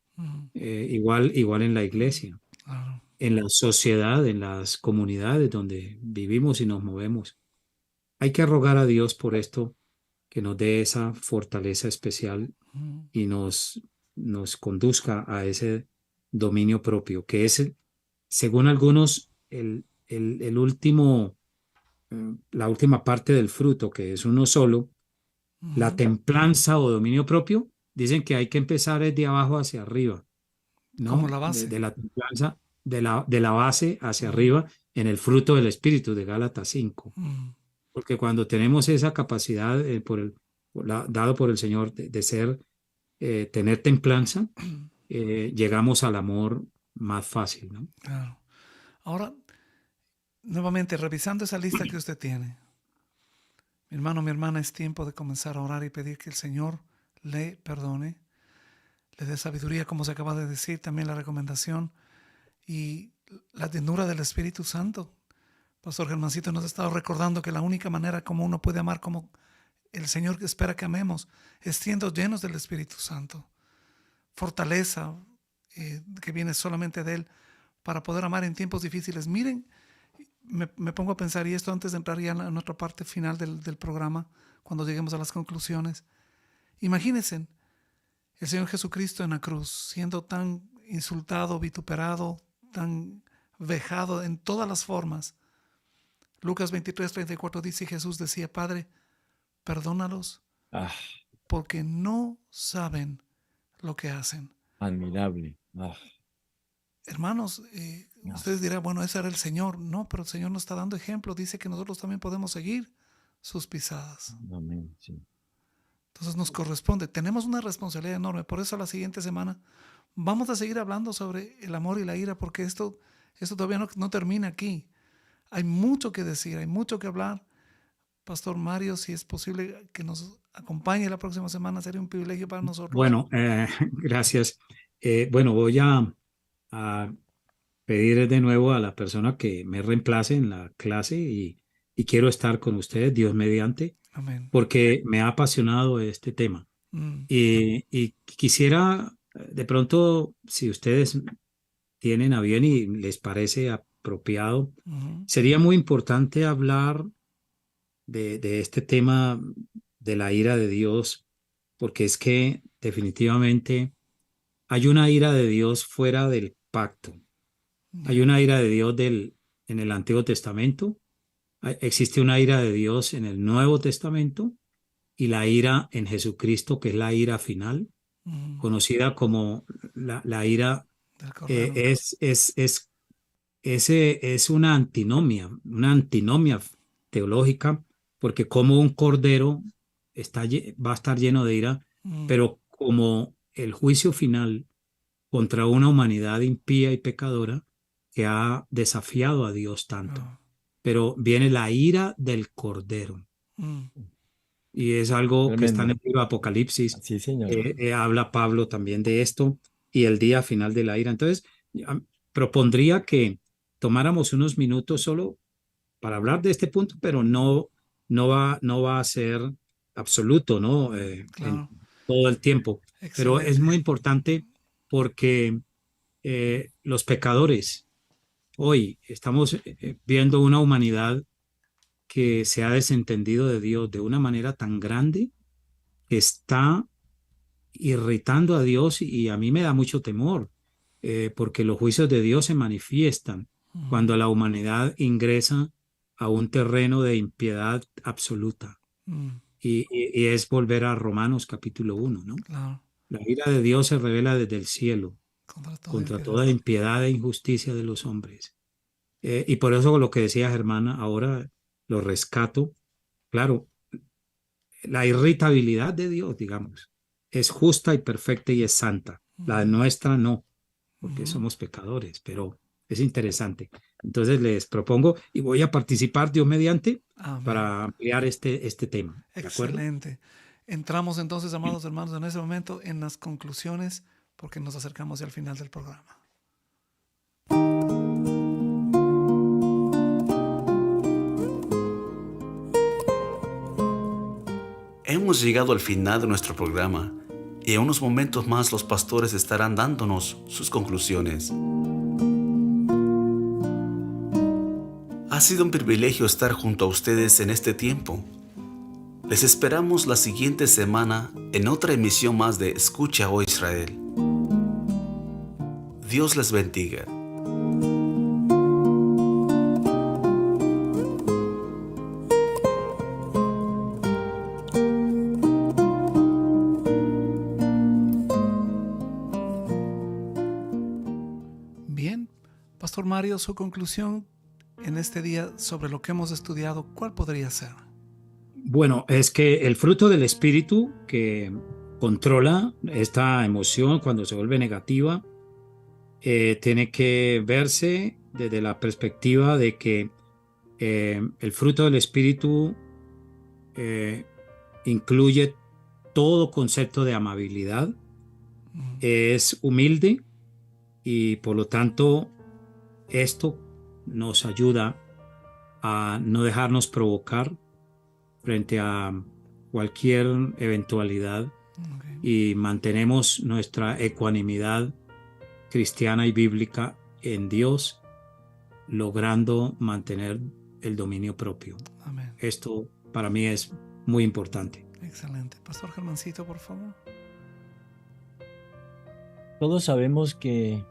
D: Igual en la iglesia,
C: Claro.
D: en la sociedad, en las comunidades donde vivimos y nos movemos. Hay que rogar a Dios por esto, que nos dé esa fortaleza especial y nos conduzca a ese dominio propio, que es, según algunos, el último, la última parte del fruto, que es uno solo. La templanza o dominio propio, dicen que hay que empezar desde abajo hacia arriba,
C: Como
D: ¿no?
C: la base.
D: De la templanza, de la base hacia arriba en el fruto del Espíritu de Gálatas 5. Porque cuando tenemos esa capacidad dado por el Señor tener templanza, llegamos al amor más fácil, ¿no?
C: Claro. Ahora, nuevamente, revisando esa lista que usted tiene, mi hermano, mi hermana, es tiempo de comenzar a orar y pedir que el Señor le perdone, le dé sabiduría, como se acaba de decir, también la recomendación y la ternura del Espíritu Santo. Pastor Germancito nos ha estado recordando que la única manera como uno puede amar como el Señor espera que amemos es siendo llenos del Espíritu Santo. Fortaleza que viene solamente de Él para poder amar en tiempos difíciles. Miren, me pongo a pensar, y esto antes de entrar ya en otra parte final del programa, cuando lleguemos a las conclusiones. Imagínense el Señor Jesucristo en la cruz, siendo tan insultado, vituperado, tan vejado en todas las formas. Lucas 23:34 dice, Jesús decía, Padre, perdónalos
F: Ah,
C: porque no saben lo que hacen.
F: admirable. Ah,
C: Hermanos,
F: No.
C: ustedes dirán, bueno, ese era el Señor. No, pero el Señor nos está dando ejemplo. Dice que nosotros también podemos seguir sus pisadas.
F: amén, sí.
C: Entonces nos corresponde. Tenemos una responsabilidad enorme. Por eso la siguiente semana vamos a seguir hablando sobre el amor y la ira, porque esto todavía no termina aquí. Hay mucho que decir, hay mucho que hablar. Pastor Mario, si es posible que nos acompañe la próxima semana, sería un privilegio para nosotros.
D: Bueno, gracias. Bueno, voy a pedir de nuevo a la persona que me reemplace en la clase y quiero estar con ustedes, Dios mediante,
C: Amén.
D: porque me ha apasionado este tema. Y quisiera, de pronto, si ustedes tienen a bien y les parece apropiado, sería muy importante hablar de este tema de la ira de Dios, porque es que definitivamente hay una ira de Dios fuera del pacto. Hay una ira de Dios en el Antiguo Testamento, existe una ira de Dios en el Nuevo Testamento y la ira en Jesucristo, que es la ira final, conocida como la ira,
C: Del Cordero.
D: es una antinomia teológica, porque como un cordero va a estar lleno de ira, pero como el juicio final contra una humanidad impía y pecadora que ha desafiado a Dios tanto. Pero viene la ira del cordero. Y es algo que está en el
F: Tremendo.
D: libro de Apocalipsis.
F: Sí, señor.
D: Habla Pablo también de esto y el día final de la ira. Entonces, propondría que tomáramos unos minutos solo para hablar de este punto, pero no va a ser absoluto, ¿no?
C: Claro.
D: En todo el tiempo. Pero es
C: Excelente.
D: muy importante porque los pecadores, hoy estamos viendo una humanidad que se ha desentendido de Dios de una manera tan grande que está irritando a Dios y a mí me da mucho temor, porque los juicios de Dios se manifiestan cuando la humanidad ingresa a un terreno de impiedad absoluta. Y es volver a Romanos capítulo 1, ¿no?
C: Claro.
D: La ira de Dios se revela desde el cielo contra toda impiedad e injusticia de los hombres. Y por eso lo que decía Germana, ahora lo rescato. Claro, la irritabilidad de Dios, digamos, es justa y perfecta y es santa. La nuestra no, porque somos pecadores, pero es interesante. Entonces les propongo y voy a participar Dios mediante
C: Amén.
D: para ampliar este tema. ¿De acuerdo?
C: Excelente. Entramos entonces, amados hermanos, en ese momento en las conclusiones, porque nos acercamos ya al final del programa.
B: Hemos llegado al final de nuestro programa y en unos momentos más los pastores estarán dándonos sus conclusiones. Ha sido un privilegio estar junto a ustedes en este tiempo. Les esperamos la siguiente semana en otra emisión más de Escucha, oh Israel. Dios les bendiga.
C: Bien, Pastor Mario, su conclusión en este día sobre lo que hemos estudiado, ¿cuál podría ser?
D: Bueno, es que el fruto del espíritu que controla esta emoción cuando se vuelve negativa tiene que verse desde la perspectiva de que el fruto del espíritu incluye todo concepto de amabilidad, es humilde y por lo tanto esto nos ayuda a no dejarnos provocar frente a cualquier eventualidad y mantenemos nuestra ecuanimidad cristiana y bíblica en Dios, logrando mantener el dominio propio.
C: Amén.
D: Esto para mí es muy importante.
C: Excelente. Pastor Germancito, por favor.
F: Todos sabemos que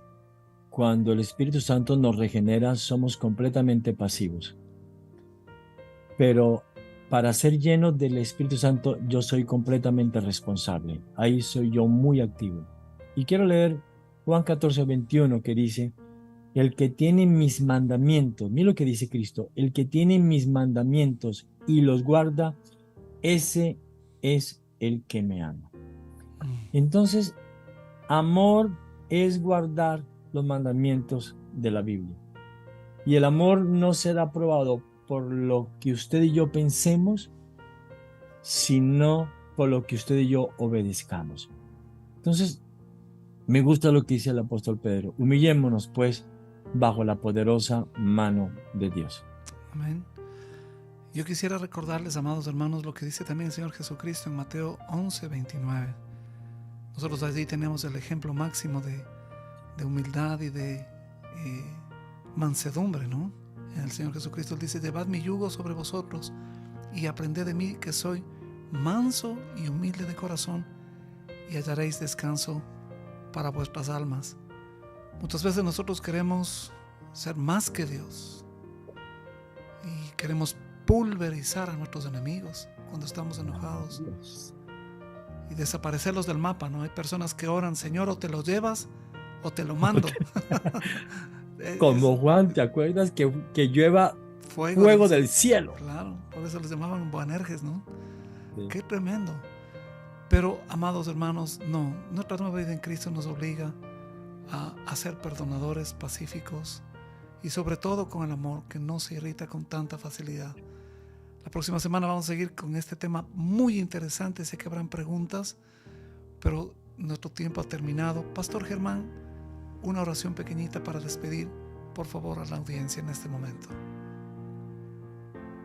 F: cuando el Espíritu Santo nos regenera, somos completamente pasivos. Pero para ser lleno del Espíritu Santo, yo soy completamente responsable. Ahí soy yo muy activo. Y quiero leer Juan 14:21, que dice: el que tiene mis mandamientos, mira lo que dice Cristo, el que tiene mis mandamientos y los guarda, ese es el que me ama. Entonces, amor es guardar los mandamientos de la Biblia. Y el amor no será probado por lo que usted y yo pensemos, sino por lo que usted y yo obedezcamos. Entonces, me gusta lo que dice el apóstol Pedro. Humillémonos, pues, bajo la poderosa mano de Dios.
C: Amén. Yo quisiera recordarles, amados hermanos, lo que dice también el Señor Jesucristo en Mateo 11:29. Nosotros allí tenemos el ejemplo máximo de humildad y de mansedumbre, ¿no? El Señor Jesucristo dice: llevad mi yugo sobre vosotros y aprended de mí, que soy manso y humilde de corazón, y hallaréis descanso para vuestras almas. Muchas veces nosotros queremos ser más que Dios y queremos pulverizar a nuestros enemigos cuando estamos enojados y desaparecerlos del mapa, ¿no? Hay personas que oran: Señor, o te lo llevas o te lo mando.
F: Como Juan, ¿te acuerdas? Que llueva fuego del cielo.
C: Claro, por eso les llamaban Boanerges, ¿no?
F: Sí.
C: Qué tremendo. Pero, amados hermanos, no, nuestra nueva vida en Cristo nos obliga a ser perdonadores, pacíficos y sobre todo con el amor, que no se irrita con tanta facilidad. La próxima semana vamos a seguir con este tema muy interesante. Sé que habrán preguntas, pero nuestro tiempo ha terminado. Pastor Germán, una oración pequeñita para despedir, por favor, a la audiencia en este momento.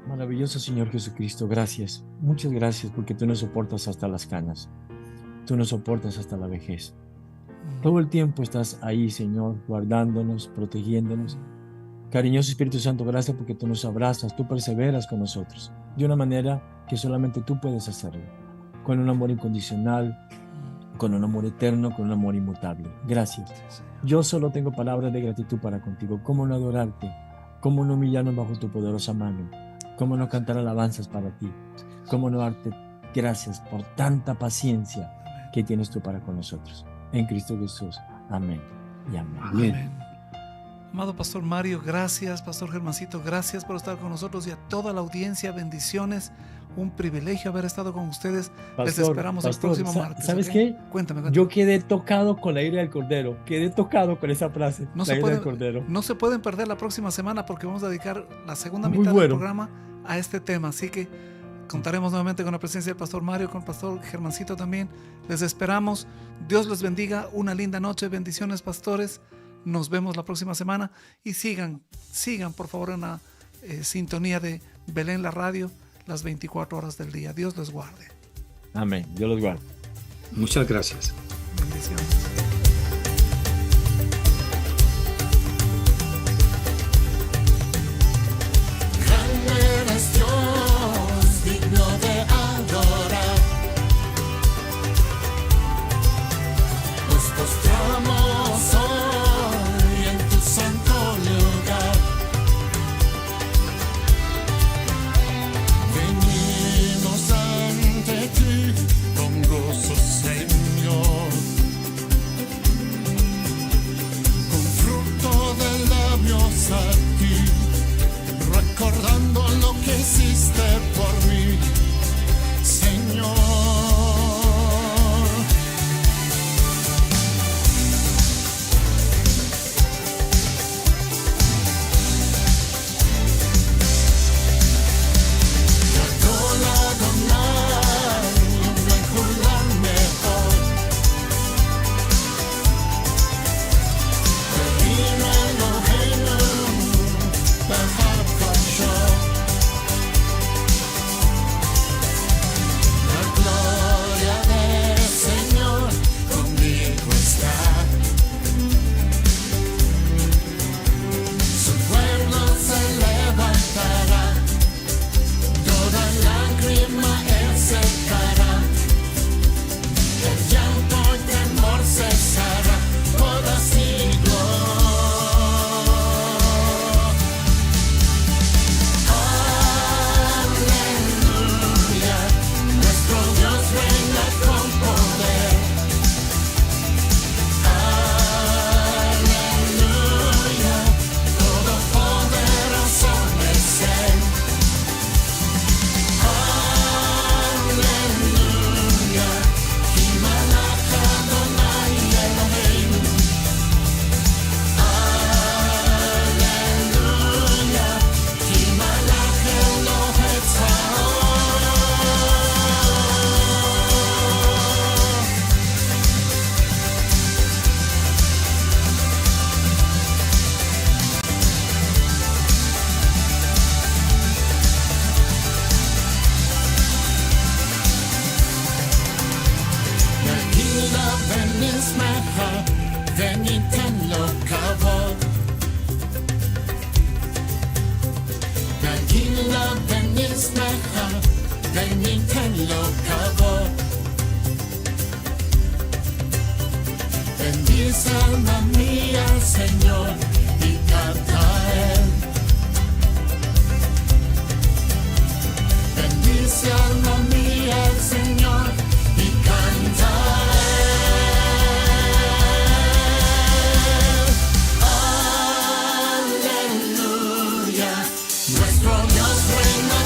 F: Maravilloso Señor Jesucristo, gracias. Muchas gracias, porque tú nos soportas hasta las canas. Tú nos soportas hasta la vejez. Todo el tiempo estás ahí, Señor, guardándonos, protegiéndonos. Cariñoso Espíritu Santo, gracias porque tú nos abrazas, tú perseveras con nosotros de una manera que solamente tú puedes hacerlo, con un amor incondicional, con un amor eterno, con un amor inmutable. Gracias. Yo solo tengo palabras de gratitud para contigo. ¿Cómo no adorarte? ¿Cómo no humillarnos bajo tu poderosa mano? ¿Cómo no cantar alabanzas para ti? ¿Cómo no darte gracias por tanta paciencia que tienes tú para con nosotros? En Cristo Jesús. Amén y amén.
C: Amén. Amado Pastor Mario, gracias. Pastor Germancito, gracias por estar con nosotros, y a toda la audiencia, bendiciones. Un privilegio haber estado con ustedes. Les esperamos el próximo martes.
F: ¿Sabes
C: ¿Okay?
F: qué?
C: Cuéntame.
F: Yo quedé tocado con la ira del Cordero. Quedé tocado con esa frase.
C: No
F: la ira del Cordero.
C: No se pueden perder la próxima semana, porque vamos a dedicar la segunda
F: Muy
C: mitad del
F: bueno.
C: programa a este tema. Así que Contaremos nuevamente con la presencia del pastor Mario, con el pastor Germancito también. Les esperamos. Dios les bendiga. Una linda noche. Bendiciones, pastores. Nos vemos la próxima semana. Y sigan por favor en la sintonía de Belén la radio las 24 horas del día. Dios les guarde.
F: Amén. Dios los guarde.
D: Muchas gracias.
C: Bendiciones.
A: Grande eres Dios, digno de adorar. Nos postramos hoy en tu santo lugar. Venimos ante ti con gozo, Señor, con fruto de labios a ti, recordando lo que hiciste por mí, Señor. Gdol Adonai, לכולם מאוד. ואם אלוהינו בהר קודשו. La gloria del Señor conmigo está. Su pueblo se levantará, toda lágrima él secará. El llanto y temor cesará por los siglos. Aleluya, nuestro Dios reina con poder. Aleluya, todopoderoso es Él. Aleluya, כי מלך אדוני אלוהינו. Aleluya, כי מלך אלוהי צבאות. נגילה ונשמחה וניתן לו כבוד. נגילה ונשמחה וניתן לו כבוד. Bendice alma mía al Señor y canta a Él. Bendice alma mía al Señor y canta a Él. Aleluya, nuestro Dios reina.